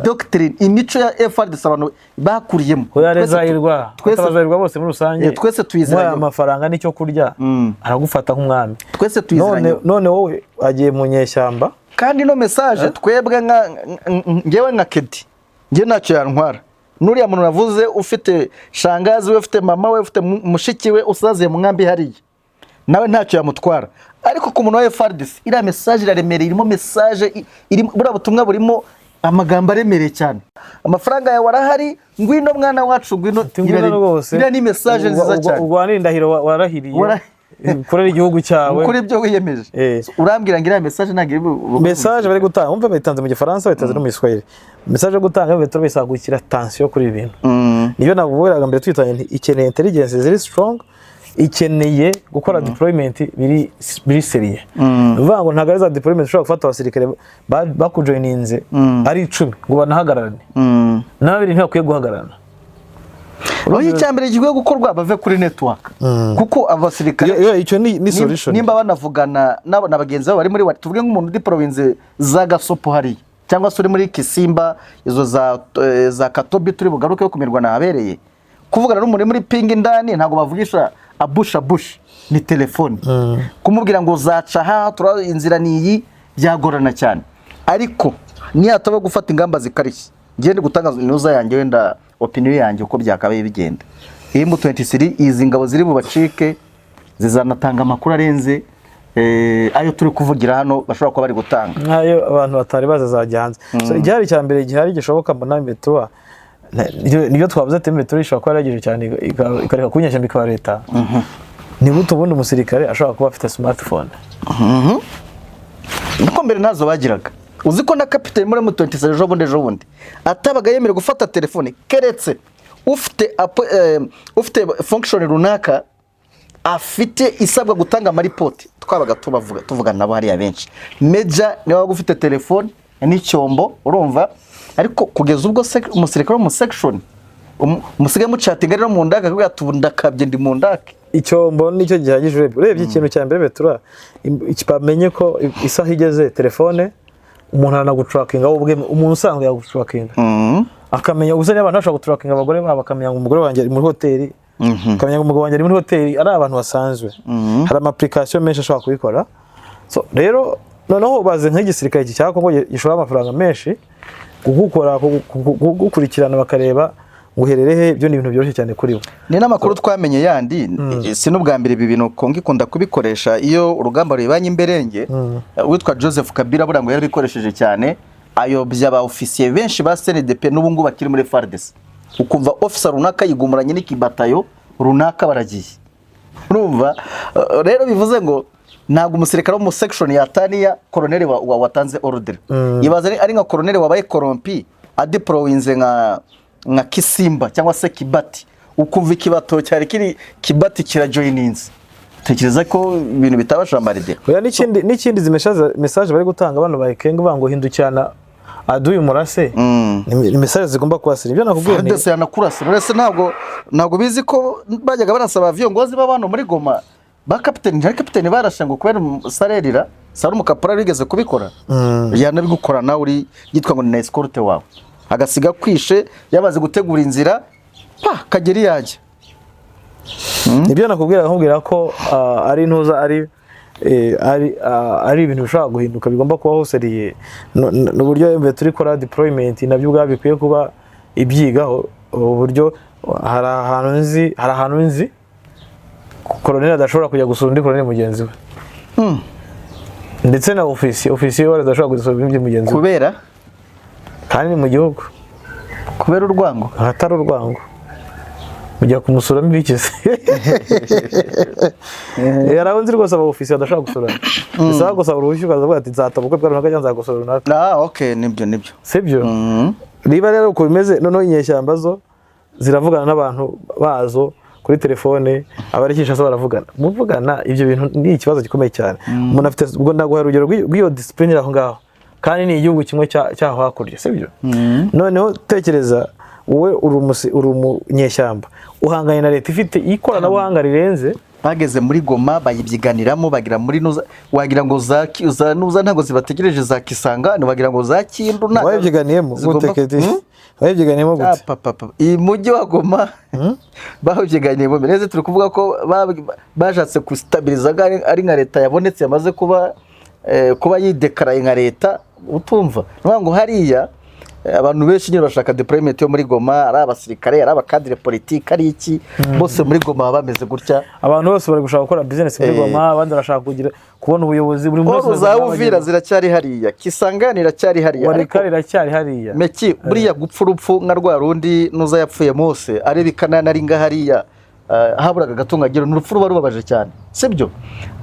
doctrine imico ya FRDC abantu bakuriyemo twese bose muri rusange twese tuyizeranye amafaranga nicyo kurya aragufata nk'umwami twese tuyizeranye. None wowe agiye mu nyeshyamba kandi no message twebwe ngewe nka kedi nge ntacyo yantwara. Nuriya muntu navuze ufite shangazi we, ufite mama we, ufite mushiki we usaziye mu nkambi hariye, nawe ntacyo yamutwara. Ariko ku muntu wa FRDC iriya message iraremereye, irimo message buriya butumwa burimo amagambo aremereye cyane. Amafaranga yawe arahari, ngwino mwana wacu, ngwino rwose. Iriya ni message nziza cyane. Urwanira indahiro warahiriye kurera igihugu cyawe kuri ibyo wiyemeje. Urambwira ngo iriya message ntabwo message bari gutanga, umva bayitanze mu Gifaransa, bayitanze no mu Giswahili. Message yo gutanga M23 bisagukira tension kuri ibintu. Niyo nabubwiraga mbere twitanye ikeneye intelligence ziri strong, ikeneye gukora deployment biri seriye. Uvuga ngo ntago ari za deployment ushobora gufata abasirikare bakujoininze ari 10 ngo banahagararane. Nabiri ntibakwiye guhagararana. Oya, icyambere giye gukorwa bave kuri network. Kuko abasirikare icyo ni solution. Nimba banavugana nabo nabagenzi babo bari muri tuvuge nk'umuntu di province za Gasopo hari cyangwa se uri muri Kisimba, izo za Katobi turi bugaruke ku mirwa nabereye, kuvugana n'umuntu muri ping indani ntago bavugisha bush ni telefone. Kumubwira ngo zaca ha tura inzira niyi byagorana cyane. Ariko ni ataba gufata ingamba zikarishye. Ngende gutanga inuza yanjye wenda opinion yanjye uko byakabaye bigenda. M23 izi ngabo ziri bubacike zizanatanga amakuru arenze ayo turi kuvugira hano bashobora kuba bari gutanga. Nayo abantu batari bazajyanze. So igihari cyambere gihari gishoboka mbona M23 niyo twavuze ati M23 ishobora kuba yaragije cyane ikareka kunyesha mbikaba leta. Ni buto bundi umusirikare ashobora kuba afite smartphone. Niko mbere nazo bagiraga. Uzi ko na capitaine muri M23 ejo bundi atabaga yemere gufata telefone keretse ufite function runaka afite isabwa gutanga amaripoti. Twabaga tuvuga nabo hariya benshi Major niwe wagufite telefone n'icyombo urumva, ariko kugeza ubwo umusirikare mu section umusige mu chatting ari no mu ndaka kugira tubundakabye ndi mu ndaka. Icyombo nicyo gihagije. Urebye ikintu cya mbere betura ikipamenye ko isaha igeze telefone umuntu anagutrackinga ubwe, umuntu usanzwe yagutrackinga akamenya ubuse n'abantu bashaka gutrackinga abagore babo, akamenya ngo umugore wanjye ari muri hoteli, akamenya ngo umugabo wanjye ari muri hoteli, ari abantu basanzwe. Hari ama application menshi ashobora kubikora. So rero noneho baze nk'igisirikare cy'Kongo ngo gishora amafaranga menshi kugukora gukurikirana bakareba nguhererehe. Ibyo ni ibintu byoroshye cyane kuri bo. Ni n'amakuru twamenye yandi si n'ubwa mbere ibi bintu Kongo ikunda kubikoresha iyo urugamba rubanye imberenge. Witwa Joseph Kabila burango yarabikoresheje cyane, ayobya ba officier benshi ba CNDP n'ubu ngubu bakiri muri FARDC. Ukumva officer runaka yigumuranye n'ikibatayo runaka baragiye. Urumva rero bivuze ngo ntabwo umusirikare wo mu section ya Tania colonel watanze order. Yibaza ari nka colonel wabaye corrompi adeployinze nka Kisimba cyangwa se Kibati, ukumva ikibato cyari kiri Kibati kirajoininze. Tekereza ko ibintu bitabasha maride. Oya n'ikindi zimeshaza message bari gutanga abantu ba Ekenge bango hindukirana aduye umurase ni message zigomba kubasira ibyo nakubwiye ni ndetse yanakurasa rese ntabwo bizi ko bajyaga barasaba avyongozi babano muri Goma ba capitaine barashe ngo kubera sarerira Sarumu Kapura rigeze kubikora yanabigukora nawe uri yitwa ngo ni escort wawe agasiga kwishe yabaze gutegura inzira kageri yaje ibyo nakubwira nkubwira ko ari ntuza ari ibintu bishobora guhinduka bigomba kubaho seriye n'uburyo mbe turi kora deployment nabyo ubwabyo bikwiye kuba ibyigaho uburyo hari ahantu nzi koloneli adashobora kujya gusura undi koloneli mugenzi we ndetse na ofisiye wari adashobora gusura undi mugenzi we kubera kandi mu gihugu kubera urwango ahatari urwango ujya kumusura mbikize yarabonze rwose aba ofisiye adashobora gusura bisaba gusaba uruhushya ukazavuga ati nzatabukwe bwa runaka cyangwa nzagusura runaka okay nibyo sibyo niba rero uko bimeze noneho inyeshyamba zo ziravugana n'abantu bazo kuri telefone abarikisha so baravugana muvugana ibyo bintu ni ikibazo gikomeye cyane umuntu afite ubwo ndaguha urugero rw'iyo discipline aho ngaho kandi ni igihugu kimwe cyaho hakurya sibyo noneho tekereza wowe uri umunyeshyamba uhanganye na leta ifite ikoranabuhanga rirenze bageze muri Goma bayibyiganiramo bagira muri nuza wagira ngo nuza ntago zibategereje za Kisangani wagira ngo za Kindu na bayibyiganiyemo guteketi bayibyiganiyemo gute iyi mujyi wa Goma bayibyiganiyemo neze turi kuvuga ko bajatse kustabiliza ari nka leta yabonetse yamaze kuba yidekaraye nka leta utumva ngo hariya abantu benshi nyine bashaka deployment yo muri Goma ari abasirikare ari abakadire politique ari iki bose muri Goma bameze gutya abantu bose bari gushaka gukora business muri Goma abandi barashaka kubona ubuyobozi buri munsi za Uvira ziracyari hariya Kisangani iracyari hariya Walikale iracyari hariya meki buriya gupfurupfu nka rwa rundi nuza yapfuye Mose arebikana nari nga hariya haburaga gatungagiro n'urupfu rubabaje cyane sibyo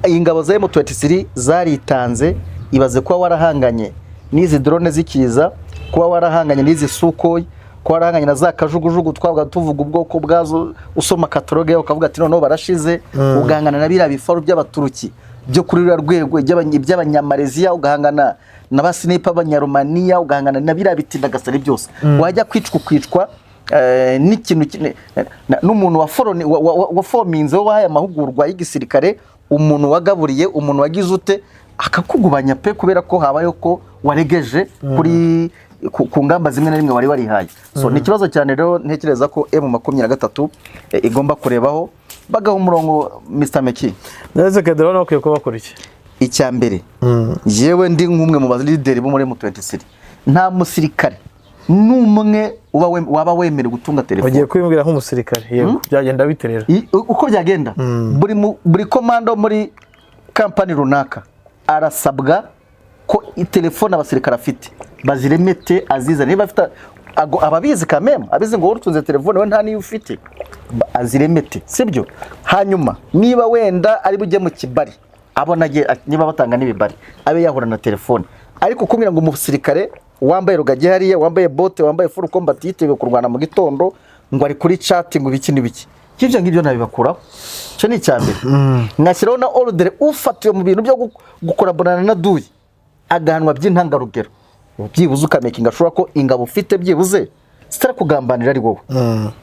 ingabo za M23 zaritanze ibaze ko warahanganye n'izi drone zikiza kuba warahanganye n'izi Sukhoi kuba warahanganye na za kajugujugu twavuga tuvuga ubwoko bwazo usoma kataloge ukavuga ati noneho barashize ugahangana na biriya bifaru by'abaturuki byo kuri rura rwego by'abanyamaleziya ugahangana na basinipa abanyaromania ugahangana na biriya bitindagasari byose wajya kwicwa n'ikintu n'umuntu wa fominze wahaye amahugurwa y'igisirikare umuntu wagaburiye umuntu wagize ute akakugubanya pe kubera ko habayo ko waregeje kuri ku ngamba zimwe na rimwe wari warihaye so ni kibazo cyane rero ntekereza ko M23 igomba kurebaho bagaho umurongo Mr Meki neze kedero no kwiye kubakora iki icya mbere yewe ndi nk'umwe mu bazideri bo muri M23 nta musirikare numwe waba wemere gutunga telefone bagiye kwimbwira nk'umusirikare yego byagenda biterera uko byagenda buri komando muri kampani runaka arasabwa ko telefone abasirikare afite baziremete aziza niba afite ababizi kameme abizi ngo urutunze telefone we nta niyo ufite aziremete sibyo hanyuma niba wenda ari bujye mu kibari abonage niba batanga n'ibibari abe yahura na telefone ariko kumbwira ngo umusirikare wambaye rugage hariya wambaye bote wambaye full combat yiteguye kurwana mu gitondo ngo ari kuri chat ngo biki n'ibiki kivyo ngibyo nabibakuraho cyo ni cyambere nkashyiraho na order ufatiwe mu bintu byo gukora bonana na duyi agahanwa by'intangarugero byibuze ukamakinga ashobora ko ingabo ufite byibuze sitara kugambanira ari wowe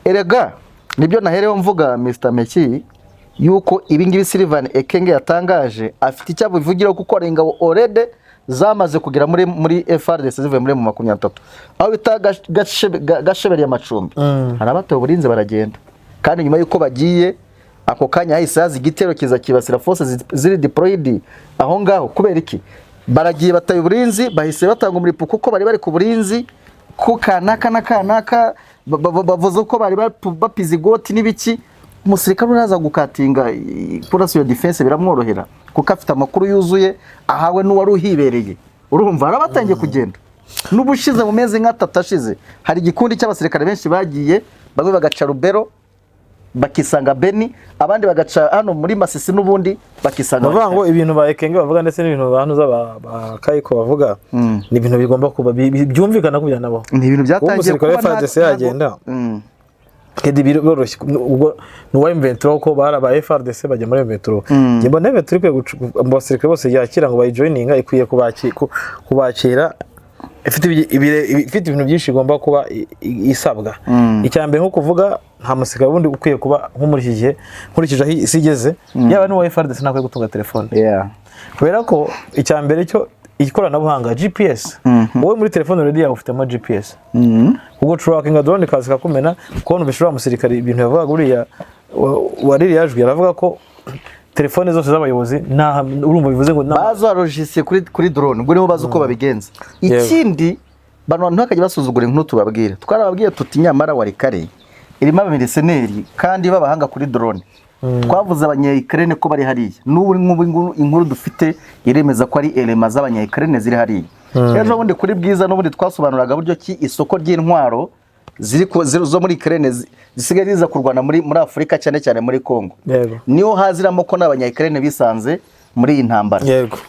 erega nibyo nahereho mvuga Mr Meki yuko ibingibi Sylvain Ekenge yatangaje afite icyabo bivugira kuko ari ingabo already zamaze kugera muri FRDC zivuye muri mu 23 aho bita gasheberi y'amacumbi hari abatoye uburinze baragenda kandi nyuma yuko bagiye ako kanya hahise haza igitero kiza kibasira forces ziri deployed aho ngaho kubera iki baragiye bataye uburinzi bahise batanga umuripuko kuko bari ku burinzi ku kanaka na kanaka bavuze ko bari bapiza igoti n'ibiki umusirikare unaza gukatinga kurasa iyo defense biramworohera kuko afite amakuru yuzuye ahawe n'uwari uhibereye urumva arabatangiye kugenda n'ubushize mu mezi nk'atatu ashize hari igikundi cy'abasirikare benshi bagiye bamwe bagaca Rubero bakisanga Beni abandi bagaca hano muri Masisi n'ubundi bakisanga bavuga ngo ibintu ba Ekenge bavuga ndetse n'ibintu bahanuza ba Kayiko bavuga ni ibintu bigomba kuba byumvikana kubya nabo ni ibintu byatangiye kuba FARDC yagenda kedi biroroshye ubwo nuwa M23 ko baraba FARDC bajya muri M23 ngiye mbona M23 mu basirikare bose yakira ngo bayijoininga ikwiye kubakira ifite ibintu byinshi igomba kuba isabwa. Icyambere nko kuvuga nta musirikare wundi ukwiye kuba nko muri iki gihe nkurikije aho isi igeze yaba n'uwa FARDC ntakwiye gutunga telefone, kubera ko icyambere cyo ikoranabuhanga GPS, wowe muri telefone already yawe ufitemo GPS, ubwo tracking drone kazi kakumena kubona ubishobora musirikare ibintu yavuga guriya wariri yajwe aravuga ko telefone zose z'abayobozi nta urumva bivuze ngo bazo logiciel kuri drone ubwo niho bazo uko babigenza. Ikindi bantu ntakajya basuzugura inkuru tubabwira, twarababwiye tuti nyamara wari kare irimo abamiliseneri kandi babahanga kuri drone. Twavuze abanya-Ukraine ko bari hariya n'ubu inkuru dufite iremeza ko ari elema z'abanya-Ukraine ziri hariya. Ejo bundi kuri Bwiza n'ubundi twasobanuraga buryo ki isoko ry'intwaro zo muri Ukraine zisigaye ziza kurwana muri Afrika cyane cyane muri Congo. Niyo haziramo ko n'abanya-Ukraine bisanze muri iyi ntambara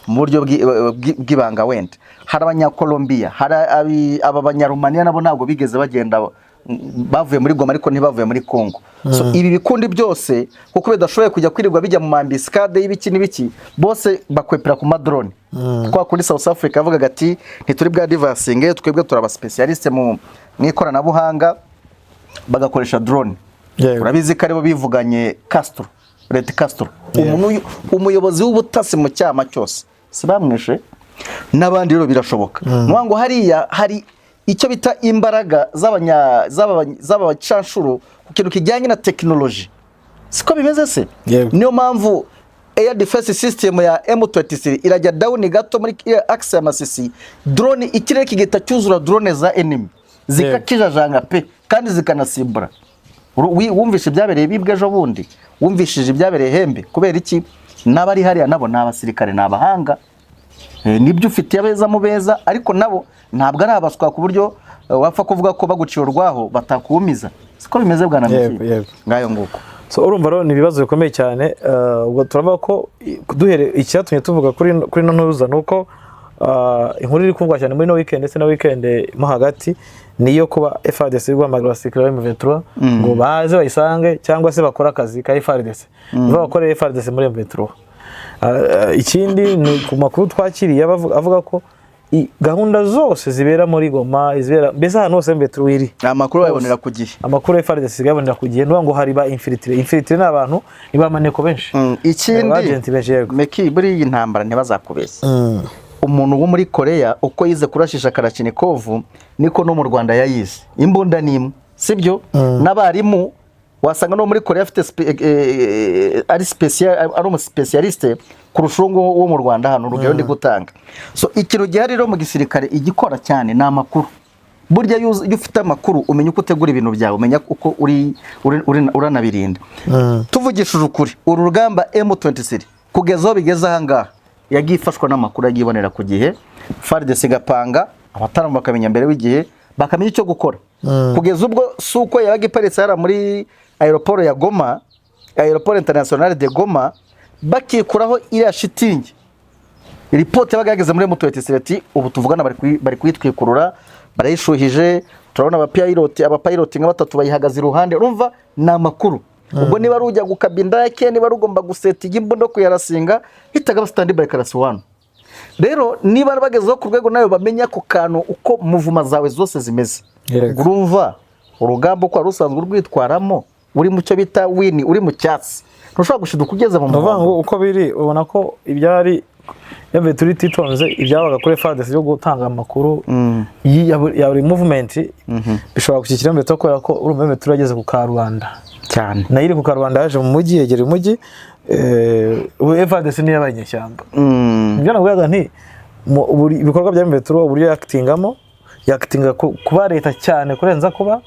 mu buryo bw'ibanga wenda. Hari abanya-Colombia, hari abanya-Romania nabo ntabwo bigeze bagenda bavuye muri Goma ariko ntibavuye muri Congo. So ibi bikundi byose kuko bidashoboye kujya kwirirwa bijya mu ambiskade y'ibiki n'ibiki bose bakwepera ku madrone. Kwa kuri South Africa avuga ati ntituri bwa diversing, twebwe turaba specialiste mu ikoranabuhanga bagakoresha drone. Urabizi ko aribo bivuganye Castro, Red Castro, umuyobozi w'ubutasi mu cyama cyose sibamwishe n'abandi rero birashoboka. Nwango hariya hari icyo bita imbaraga z'abacanshuro ku kintu kijyanye na technology, siko bimeze se. Niyo mpamvu air defense system ya M23 irajya down gato muri axe ya Masisi, drone ikirere kigeta cyuzura drone za enemy zikakijajanga pe kandi zikanasibura. Wumvishe byabereye bibwe ejo bundi, wumvishije byabereye Hembe, kubera iki nabari hariya nabo n'abasirikare n'abahanga, nibyo ufite abeza mu beza ariko nabo ntabwo ari abaswa ku buryo wapfa kuvuga ko baguciye urwaho batakumiza, siko bimeze bwana Miki ngayo nguko. So urumva rero ni ibibazo bikomeye cyane. Ubwo turavuga ko duhere icyatumye tuvuga kuri no ntuza nuko inkuru iri kuvugwa cyane muri no weekend ndetse na weekend mo hagati niyo kuba FARDC rwamagara abasirikare ba M23 ngo baze bayisange cyangwa se bakora akazi ka FARDC bakoreye FARDC muri M23. Ikindi ni ku makuru twakiriye avuga ko gahunda zose zibera muri Goma izibera mbese hano hose M23 iri amakuru bayibonera ku gihe, amakuru FARDC yabonera ku gihe ngo hari ba infiltrate n'abantu nibamaneko benshi. Ikindi Meki buri iyi ntambara ntibazakubeshya. Umuntu wo muri Korea uko yize kurashisha Kalashnikov niko no mu Rwanda yayize imbunda nimwe, sibyo? N'abarimu wasanga no muri Korea afite ari umu specialiste kurushungu wo mu Rwanda hano urugero ndi gutanga. So ikintu gihari rero mu gisirikare igikora cyane na makuru. Burya iyo ufite amakuru umenya uko utegura ibintu byawe, umenya uko uranabirinda. Tuvugishije ukuri uru rugamba M23 kugezaho bigeze ahangaha yagifashwa n'amakuru yagibonera ku gihe, FARDC gapanga abataramu bakamenya mbere w'igihe bakamenya icyo gukora. Kugeza ubwo suko yabagiparitse ara muri aeroport ya Goma, aeroport international de Goma, bakikuraho iriya shitingi. Report yabagageze muri M23 ubu tuvugana bari kwitwikurura, barayishuhije, turabona abapiloti nka batatu bayihagaze iruhande. Urumva na makuru. Ubwo niba rujya gukabinda yake niba rugomba guseta igimbondo kuyarasinga hitaga stand by karaswano. Rero niba bagezeho ku rwego nayo bamenya ku kantu uko muvuma zawe zose zimeze. Urumva urugamba uko rusanzwe rwitwaramo uri mu cyo bita win, uri mu cyatsi ntushobora gushiduka kugeza mu muvango uko biri. Ubona ko ibyari M23 titonze ibyabaga kuri FARDC yo gutanga amakuru ya buri movement bishobora gushyikira mbere to ko urumva M23 yageze ku Karubanda cyane na iri ku Karubanda yaje mu mujyi yegera umujyi. FARDC ni y'abanyeshyamba. Ibyo navuga nti ibikorwa bya M23 uburyo yakitinga kuba leta cyane kurenza kuba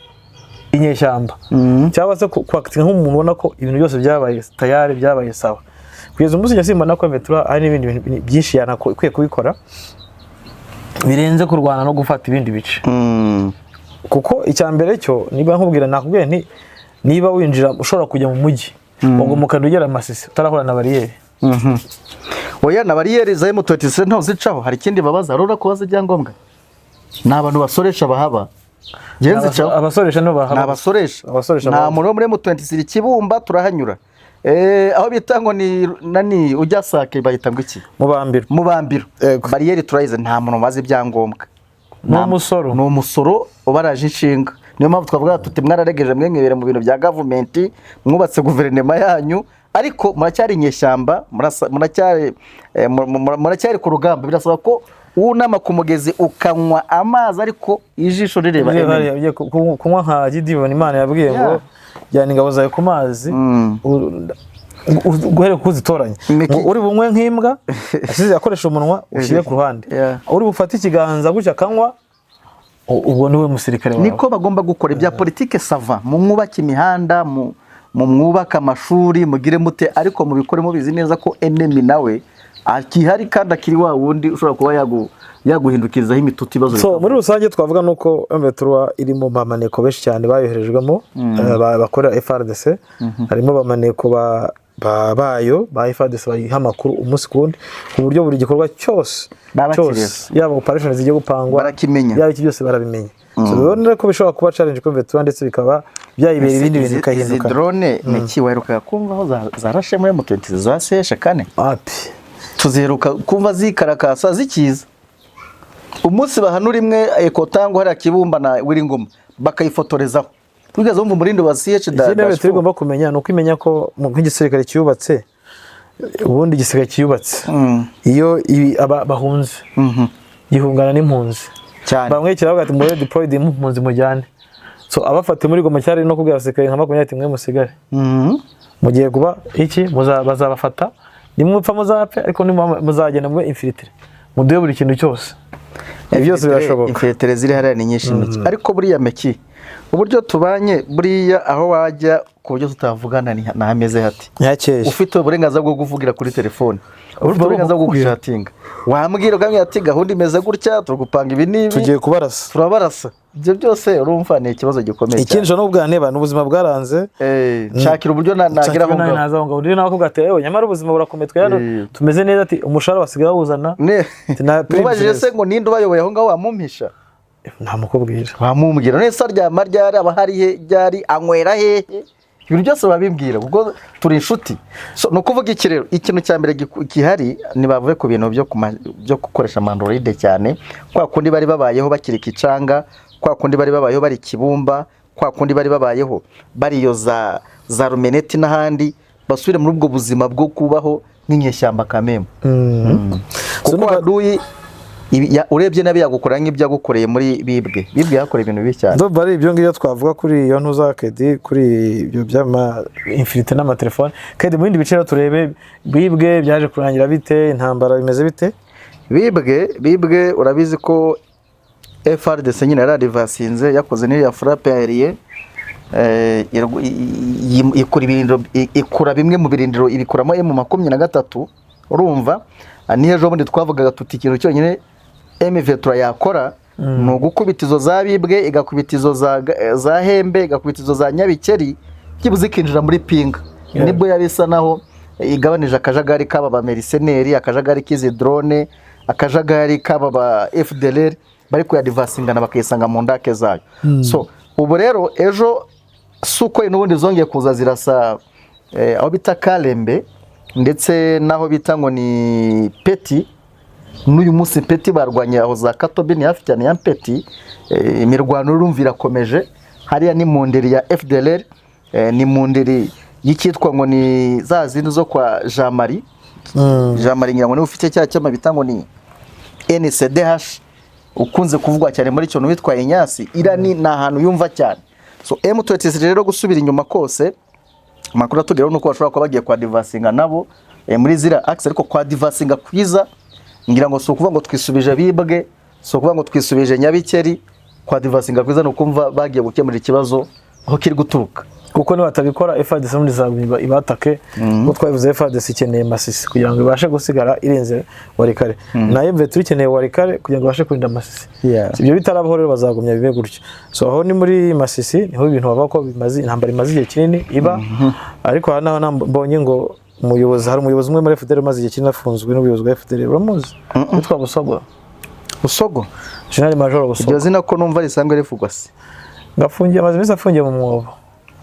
inyeshyamba cyangwa se kwakitinga nk'umuntu ubona ko ibintu byose byabaye tayari byabaye sawa. Kugeza umunsi nyasimba nako M23 ari n'ibindi bintu byinshi yanakwiye kubikora birenze kurwana no gufata ibindi bice. Kuko icyambere cyo niba nkubwira nakubwiye nti niba winjira ushobora kujya mu mujyi ngo mukadugera Masisi utarahura na bariyeri. Oya na bariyeri za M23 nto zicaho. Hari ikindi babaza rura ko baza ibyangombwa n'abantu basoresha bahaba. Genze caho abasoresha no bahaba. Abasoresha nta muntu muri M23 Kibumba turahanyura. Aho bitango ni nani ujya sake bahita ngo iki mu bambiro bariyeri turayize nta muntu bazi ibyangombwa ni umusoro ubaraje inshinga. Niyo mpamvu twavuga tuti mwararegeje mwemwebere mu bintu bya gavumenti, mwubatse guverinoma yanyu, ariko muracyari inyeshyamba, muracyari ku rugamba. Birasaba ko unama ku mugezi ukanywa amazi ariko ijisho rireba kunywa nka Gideon Imana yabwiye ngo jyana ingabo zawe ku mazi guhere kuzitoranya, uri bunywe nk'imbwa asize yakoresha umunwa ushyire ku ruhande, uri bufate ikiganza gutya akanywa, ubwo niwe musirikare wawe. Niko bagomba gukora ibya politike sava, mu mwubaka imihanda, mu mwubaka amashuri, mugire mute, ariko mubikore mubizi neza ko enemy nawe akihari kandi akiri wa wundi ushobora kuba yaguhindukirizaho imitutu ibibazo. So muri rusange twavuga nuko M23 iri mu bamaneko benshi cyane bayoherejwemo bakora FARDC, harimo bamaneko bayo ba FARDC bayiha amakuru umunsi kundi ku buryo buri gikorwa cyose yaba operation zigiye gupangwa barakimenya, yaba iki byose barabimenya. So bibonera ko bishobora kuba challenge ko M23 ndetse bikaba byayibera ibindi bintu bikahinduka. Izi drone niki waheruka kumva aho zarashe muri M23 zaseshe kane tuziheruka kumva zikarakasa zikiza. Umunsi bahanura imwe ekotango hari akibumba na Wiringoma bakayifotorezaho, tugeze umva umurindi wa CH Ikindi tugomba kumenya nuko imenya ko mu nk'igisirikare cyubatse ubundi igisirikare cyubatse iyo bahunze gihungana n'impunzi cyane, bamwe kiravuga ati muri deployed impunzi mujyane. So abafate muri Goma cyari no kubwira abasirikare nka 20 mwe musigare mugiye kuba iki bazabafata nimupfa muzapfe, ariko muzagenda mwe infiltre muduye buri kintu cyose. Byose birashoboka. Infiltre ziri hariya ni nyinshi ariko buriya meki uburyo tubanye buriya aho wajya ku buryo tutavugana na hameze hati ufite uburenganzira bwo kuvugira kuri telefone, ufite uburenganzira bwo gushatinga, wambwira ugamye ati gahunda imeze gutya turagupanga ibi nibi tugiye kubarasa turabarasa. Ibyo byose urumva ni ikibazo gikomeye. Ikinjo no bwaneba n'ubuzima bwaranze nshakira uburyo nagira aho ngo uri naho kugatewe nyamara ubuzima burakometwe yano tumeze neza ati umushara wasigaye wuzana mubajije se ngo ninde ubayoboye aho ngaho wamumpisha nta mukubwira wamubwira nese aryama ryari abahari he ryari anywera hehe ibintu byose babimbwira ubwo turi inshuti. So no kuvuga iki rero ikintu cya mbere gihari nibavuye ku bintu byo gukoresha Android cyane, kwa kundi bari babayeho bakirika icanga, kwa kundi bari babayeho bari kibumba, kwa kundi bari babayeho bariyo za rumeneti n'ahandi, basubire muri ubwo buzima bwo kubaho nk'inyeshyamba kameme. Kuko aduyi urebye nabi yagukora nk'ibyo yagukoreye muri bibwe yakora ibintu bibi cyane. Ndumva ari ibyo ngibyo twavuga kuri iyo ntuzakedi kuri ibyo byama infiltre n'amatelefone. Kedi mu bindi biciro turebe bibwe byaje kurangira bite, intambara bimeze bite? Bibwe urabizi ko FARDC nyine yaradivasinze yakoze n'iriya frappe aérienne ikura bimwe mu birindiro ibikuramo M23 urumva. Niyo ejo bundi twavugaga tuti ikintu cyonyine M23 yakora no gukubitizo za bibwe igakubitizo za Hembe igakubitizo za Nyabikeri kibuze kinjira muri Pinga. Nibwo yabisa naho igabanije akajagari kaba ba mercenaires, akajagari kizi drone, akajagari kaba ba FDLR bari kuyadivasingana bakayisanga mu ndake zayo. So ubu rero ejo suko n'ubundi zongeye kuza zirasa aho bita Kalembe ndetse naho bita ngo ni Peti. N'uyu munsi Peti barwanye aho za Katobe ni hafi cyane ya Peti. Imirwano urumva irakomeje hariya ni mu nderi ya FDLR, ni mu nderi yikitwa ngo ni za zindi zo kwa Jean Marie. Jean Marie ngira ngo ni ufite cya cyama bita ngo ni NCDH ukunze kuvugwa cyane muri cyo witwa Inyasi irani na ahantu yumva cyane. So M23 rero gusubira inyuma kose makuru atugeraho nuko bashobora kuba bagiye kwa divasinga nabo muri zira axe, ariko kwa divasinga kwiza ngira ngo so kuvuga ngo twisubije bibwe, so kuvuga ngo twisubije Nyabikeri, kwa divasinga kwiza no kumva bagiye gukemura ikibazo aho kiri guturuka. Kuko ni batabikora FARDC muri za ibatake ko twavuze FARDC ikeneye Masisi kugira ngo ibashe gusigara irenze Warikare, na M23 ikeneye Warikare kugira ngo ibashe kurinda Masisi. Ibyo bitarabaho rero bazagumya bibe gutyo. So aho ni muri Masisi niho ibintu baba ko bimaze intambara imaze igihe kinini iba, ariko hano nambonye ngo hari umuyobozi umwe muri FDL maze igihe kinini afunzwe n'ubuyobozi bwa FDL uramuzi witwa Busogo General Major Busogo. Ibyo zina ko numva risanzwe rivugwa se ngafungiye amaze iminsi afungiye mu mwobo.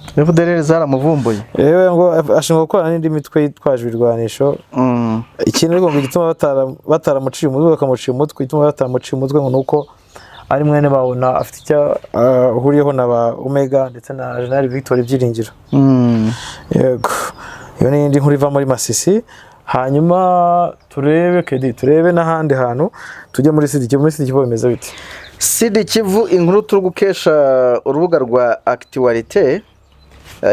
FDL zaramuvumbuye yewe ngo ashinzwe gukorana n'indi mitwe yitwaje ibirwanisho. Ikintu ngo gituma bataramuciye umutwe bakamuciye umutwe, gituma bataramuciye umutwe ngo nuko ari mwene babona afite icyo ahuriyeho na ba Omega ndetse na General Victor Byiringiro. Yego iyo ni indi nkuru iva muri Masisi. Hanyuma turebe n'ahandi hantu tujye muri Sud Kivu bimeze bite? Sud Kivu inkuru turi gukesha urubuga rwa Actualité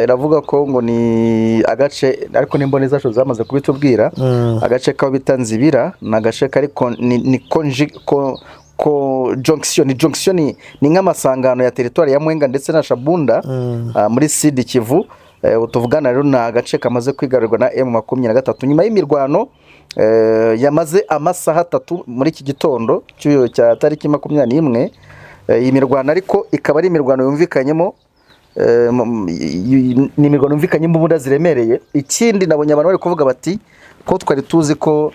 iravuga ko ngo ni agace ariko n'imboni zacu zamaze kubitubwira agace kaho bita Nzibira na agace kari junction ni nk'amasangano ya territoire ya Mwenga ndetse na Shabunda muri Sud Kivu. Tuvugana rero na agace kamaze kwigarurirwa na M23 nyuma y'imirwano yamaze amasaha 3 muri iki gitondo cya tariki 21. Iyi mirwano ariko ikaba ari imirwano yumvikanyemo ni imirwano yumvikanyemo imbunda ziremereye. Ikindi nabonye abantu bari kuvuga bati ko twari tuzi ko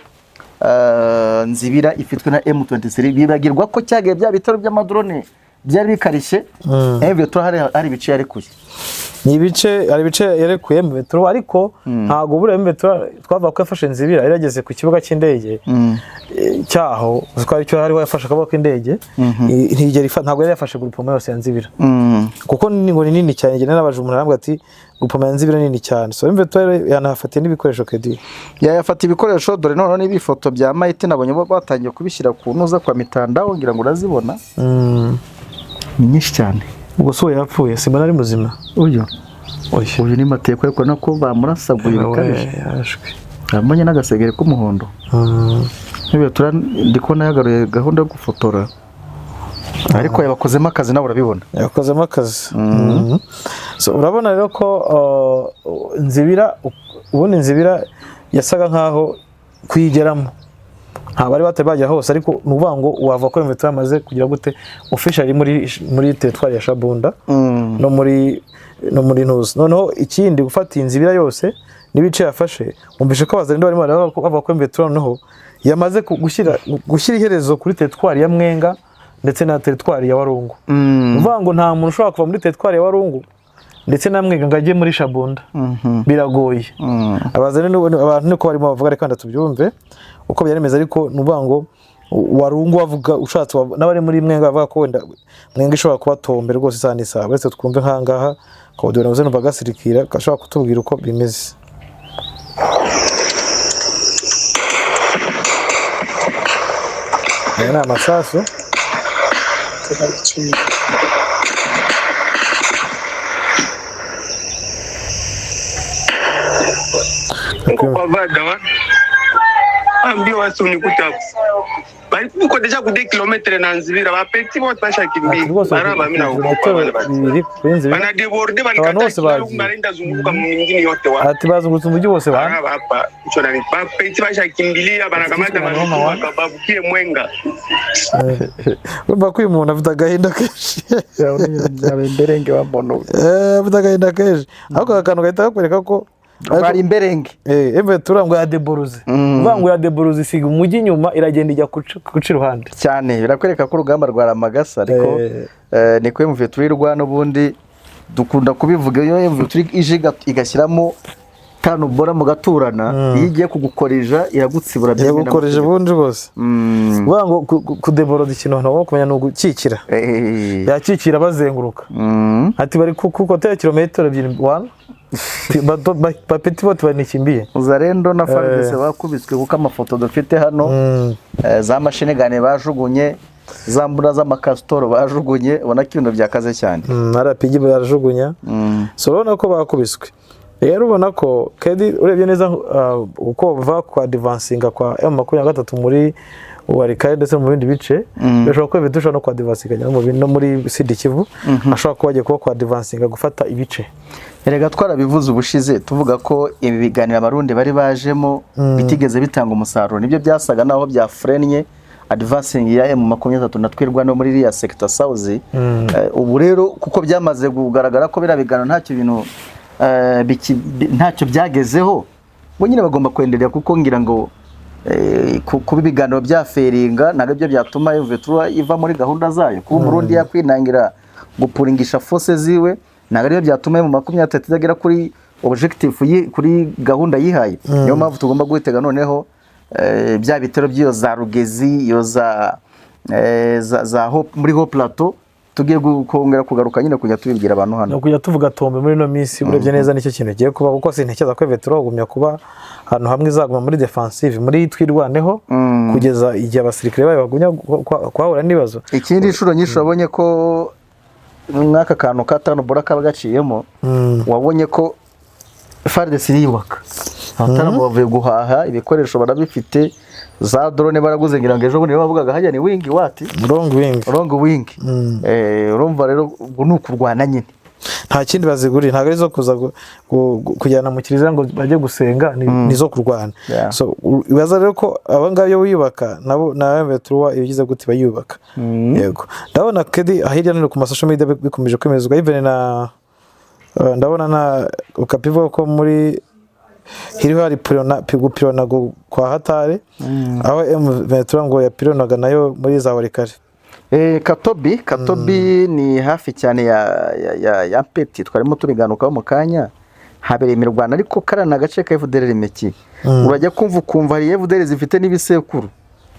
Nzibira ifitwe na M23 bibagirwa ko cyagiye bya bitaro by'amadrone byari bikarishye M23 hari bice yarekuye ni ibice yarekuye M23 ariko ntago bure M23 twava ko yafashe Nzibira irageze ku kibuga cy'indege cyaho uziko cyo hariho yafashe akaboko indege ntigera ntago yari yafashe groupement yose ya Nzibira kuko ni ngo nini cyane gene n'abaje umuntu arambwa ati groupement ya Nzibira nini cyane so M23 yanafatiye n'ibikoresho kedi yafata ibikoresho dore none n'ibifoto bya Maite nabonye batangiye kubishyira ku ntuza kwa mitandao ngira ngo urazibona ni nyinshi cyane. Ubwo so yapfuye simbona ari muzima uyu ni mateko ariko nako bamurasaguye bikabije amanye n'agasegere k'umuhondo nibe ndikona yagaruye gahunda yo gufotora ariko yabakozemo akazi nawe urabibona yakozemo akazi so urabona rero ko Nzibira ubundi Nzibira yasaga nkaho kwigeramo bari batabajya hose ariko nuvuga ngo wava ko M23 amaze kugira gute officially muri territoire ya Shabunda no muri Ntuzi. Noneho ikindi gufata Nzibira yose nibice yafashe umvishe ko abazarinde barimo bava ko M23 noneho yamaze gushyira iherezo kuri territoire ya Mwenga ndetse na territoire ya Warungu. Nuvuga ngo nta muntu ushobora kuva muri territoire ya Warungu ndetse na Mwenga ngagiye muri Shabunda biragoye. Abazarinde abantu niko barimo bavuga reka ndatubyumve uko byaremeza ariko nuvuga ngo Warungu wavuga ushatse n'abari muri Mwenga bavuga ko wenda Mwenga ishobora kuba tombe rwose cyane saa bese twumve nkangaha ko dore nazo bagasirikira kashobora kutubwira uko bimeze. Yana masasu ambio wasi unikuta bali uko deja ku 2 km na Nzibira ba petit bote bashakimbia baraba mimi na uko bana deborde banikata barinda zunguka mu mingine yote wa ati bazungutse umujyi wose bana hapa ico nani ba petit bashakimbilia banakamata marumu bakababukie Mwenga bumva ko uyu muntu afite agahinda kenshi abemberenge bamono afite agahinda kenshi ahubwo akantu gahita kakwereka ko bari imberenge M23 ngo yadeboruze ngo yadeboruze isiga umujyi inyuma iragenda ijya kuca iruhande cyane birakwereka ko urugamba rwa Ramagasa ariko niko M23 irwana ubundi dukunda kubivuga iyo M23 ijiga igashyiramo kano bora mu gaturana igiye kugukoreja iragutsibura byemena yagukoreje bundi bose ngo kudeboroza ikintu nto kumenya no gukikira yakikira bazenguruka ati bari ku kote kilometero 1 Petit bote banikimbiye Uzarendo na FARDC bakubiswe kuko amafoto dufite hano za mashine gane bajugunye zambura z'amakastoro bajugunye ubona ko ibintu byakaze cyane arapigi barajugunya so urabona ko bakubiswe rero ubona ko kedi urebye neza uko bava kwa advancinga kwa M23 muri Warikaye ndetse mu bindi bice bishobora ko bidusha no kwa advancinga no muri Sud Kivu ashobora ko bagiye kwa advancinga gufata ibice. Erega twarabivuze ubushize tuvuga ko ibi biganira abarundi bari bajemo bitigeze bitanga umusaruro nibyo byasaga naho bya frenye advancing ya M23 natwirwa no muri ya sector south ubu rero kuko byamaze kugaragara ko birabigana ntacyo bintu ntacyo byagezeho bo nyine bagomba kwenderera kuko ngira ngo kuba ibiganiro bya feringa nabyo byo byatuma M23 iva muri gahunda zayo kuba Burundi yakwinangira gupuringisha force ziwe nagariyo byatuma mu 23 izagera kuri objective kuri gahunda yihaye niyo mpamvu tugomba guhitega noneho bya bitero byiyo za Rugezi iyo za muri Ho Plateau tugiye kongera kugaruka nyine kujya tubibwira abantu hano no kujya tuvuga tombe muri no minsi urebye neza nicyo kintu giye kuba kuko sintekereza ko Vetro bagumya kuba hano hamwe izaguma muri defensive muri twirwaneho kugeza igihe abasirikare bayo bagumya kwahura n'ibibazo. Ikindi inshuro nyinshi wabonye ko mwaka kantu katano Boraka bagaciyemo wabonye ko FARDC yubaka ataramo bavuye guhaha ibikoresho barabifite za drone baraguze ngira ngo ejo bundi bavugaga hajya ni wing wati long wing urumva rero ubwo nukurwana nyine nta kindi bazigurira ntago arizo kuza kujyana mu kiriza ngo bajye gusenga nizo kurwana. So ibaza rero ko abangabyo biyubaka nabo na Vetro ibigize gute bayubaka. Yego ndabona kedi ahirya no ku masosho media bikomeje kwemezwa even na ndabona na ukapivo ko muri hiriho hari pirona kwa hatare aho Vetro ngo ya pironaga nayo muri za Warikare. Katobi ni hafi cyane ya Peti twarimo tubiganukaho mu kanya habereye imirwano ariko karana gace ka FDLR Meki urajya kumva hari FDLR zifite n'ibisekuru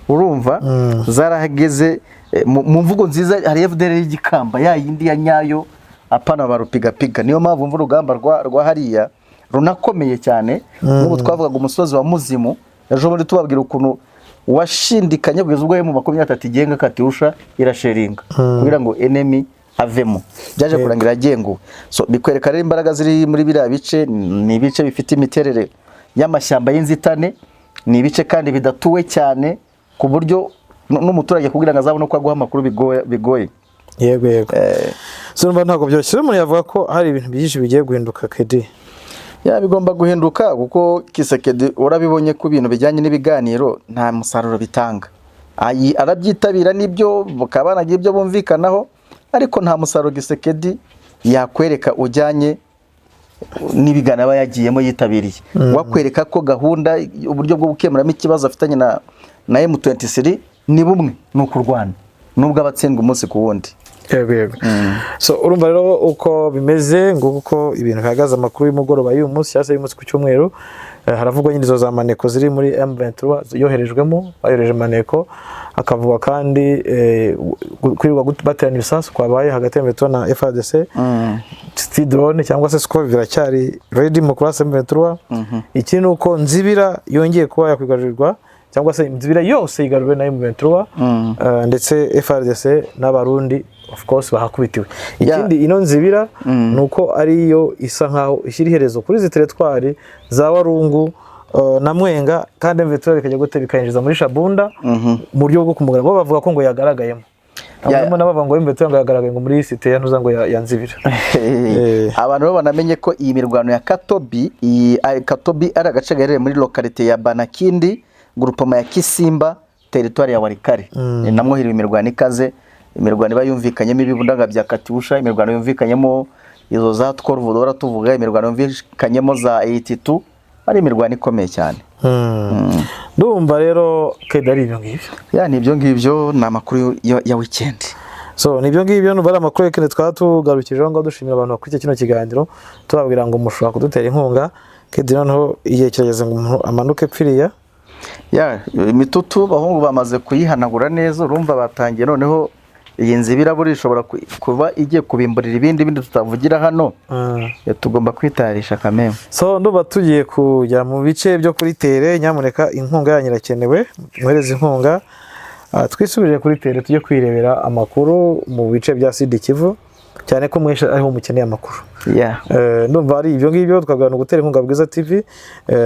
urumva zarahageze mu mvugo nziza hari FDLR y'igikamba ya yindi ya nyayo apana barupiga niyo mpamvu mvu urugamba rwa hariya runakomeye cyane n'ubu twavugaga umusozi wa Muzimu ejo muri tubabwira ukuntu washindikanye kugeza ubwo mu 23 igenga katirusha irasheringa kugira ngo enemy avemo byaje kurangira agengo. So bikwereka rero imbaraga ziri muri biriya bice ni ibice bifite imiterere y'amashyamba y'inzitane ni ibice kandi bidatuwe cyane ku buryo n'umuturage kugira ngo azabone ko aguha amakuru bigoye. Yego so numva ntago byoroshye umuntu yavuga ko hari ibintu byinshi bigiye guhinduka kedi bigomba guhinduka kuko Kisekedi urabibonye ku bintu bijyanye n'ibiganiro nta musaruro bitanga arabyitabira nibyo bakabanagira ibyo bumvikanaho ariko nta musaruro Kisekedi yakwereka ujyanye n'ibiganiro aba yagiyemo yitabiriye wakwereka ko gahunda uburyo bwo gukemuramo ikibazo afitanye na M23 ni bumwe n'ukurwana nubwo abatsindwa umunsi ku wundi. Yego so urumva rero uko bimeze nguko ibintu bihagaze amakuru y'umugoroba y'uyu munsi cyase y'umunsi ku cyumweru haravugwa nyine zo za maneko ziri muri M23 yoherejwemo bayoreje maneko akavuga kandi kwirirwa baterana ibisasu kwabaye hagati ya M23 na FARDC drone cyangwa se score biracyari ready mu kurasa M23 ikindi uko Nzibira yongeye kuba yakwigarurirwa cyangwa se Nzibira yose yigaruriwe na M23 ndetse FARDC n'abarundi of course bahakubitiwe. Ikindi ino Nzibira nuko ariyo isa nkaho ishyira iherezo kuri ziteretwari za Warungu na Mwenga kandi M23 bikajya gute bikayinjiza muri Shabunda mu buryo bwo kumugara bo bavuga ko ngo yagaragayemo abamo nabavuga ngo M23 ngo yagaragaye ngo muri site ya ntuza ngo ya Nzibira. Abantu bo banamenye ko iyi mirwano ya Katobi ari agace gaherereye muri localité ya Banakindi groupement ya Kisimba territoire ya Warikare namwo hiri imirwano ikaze imirwano bayumvikanyemo ibibundaga bya Katyusha imirwano yumvikanyemo izo za Tworvodora tuvuga imirwano yumvikanyemo za 82 ari imirwano ikomeye cyane. Ndumva rero kedari ibyo ngibyo ni ibyo ngibyo na makuru ya weekend. So nibyo ngibyo no bari amakuru y'ekene twatugarukijeho ngo dushimira abantu bakurikiye kino kiganiro tubabwira ngo mushobora kudutera inkunga kedi noneho igihe kirageze ngo umuntu amanuke pfiriya imitutu bahungu bamaze kuyihanagura neza urumva batangiye noneho iyi Nzibira buri ishobora kuba igiye kubimburira ibindi tutavugira hano tugomba kwitarisha kameme. So nduba tugiye kujya mu bice byo kuri tere nyamuneka inkunga yanyirakenewe muhereze inkunga twisubirire kuri tere tujye kwirebera amakuru mu bice bya Sud Kivu cyane ko mwesha ariho mukeneye amakuru. Ndumva ari ibyo ngibyo twagana gutera inkunga Bwiza TV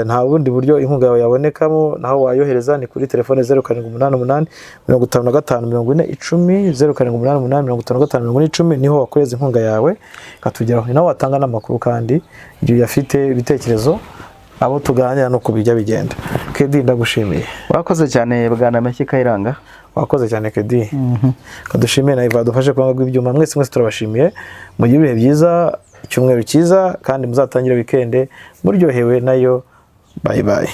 nta bundi buryo inkunga yawe yabonekamo naho wayohereza ni kuri telefone 0788 554010 0788 554010 niho wakoreza inkunga yawe katugeraho naho watanga n'amakuru kandi ibyo yafite ibitekerezo abo tuganira no kubijya bigenda. Kedi ndagushimiye wakoze cyane bwana Mashyi Kayiranga wakoze cyane Kedi kadushimiye na Iva dufashe kwanga ibyuma mwese turabashimiye mu gihe bihe byiza icyumweru cyiza kandi muzatangira weekend muryohewe nayo bye bye.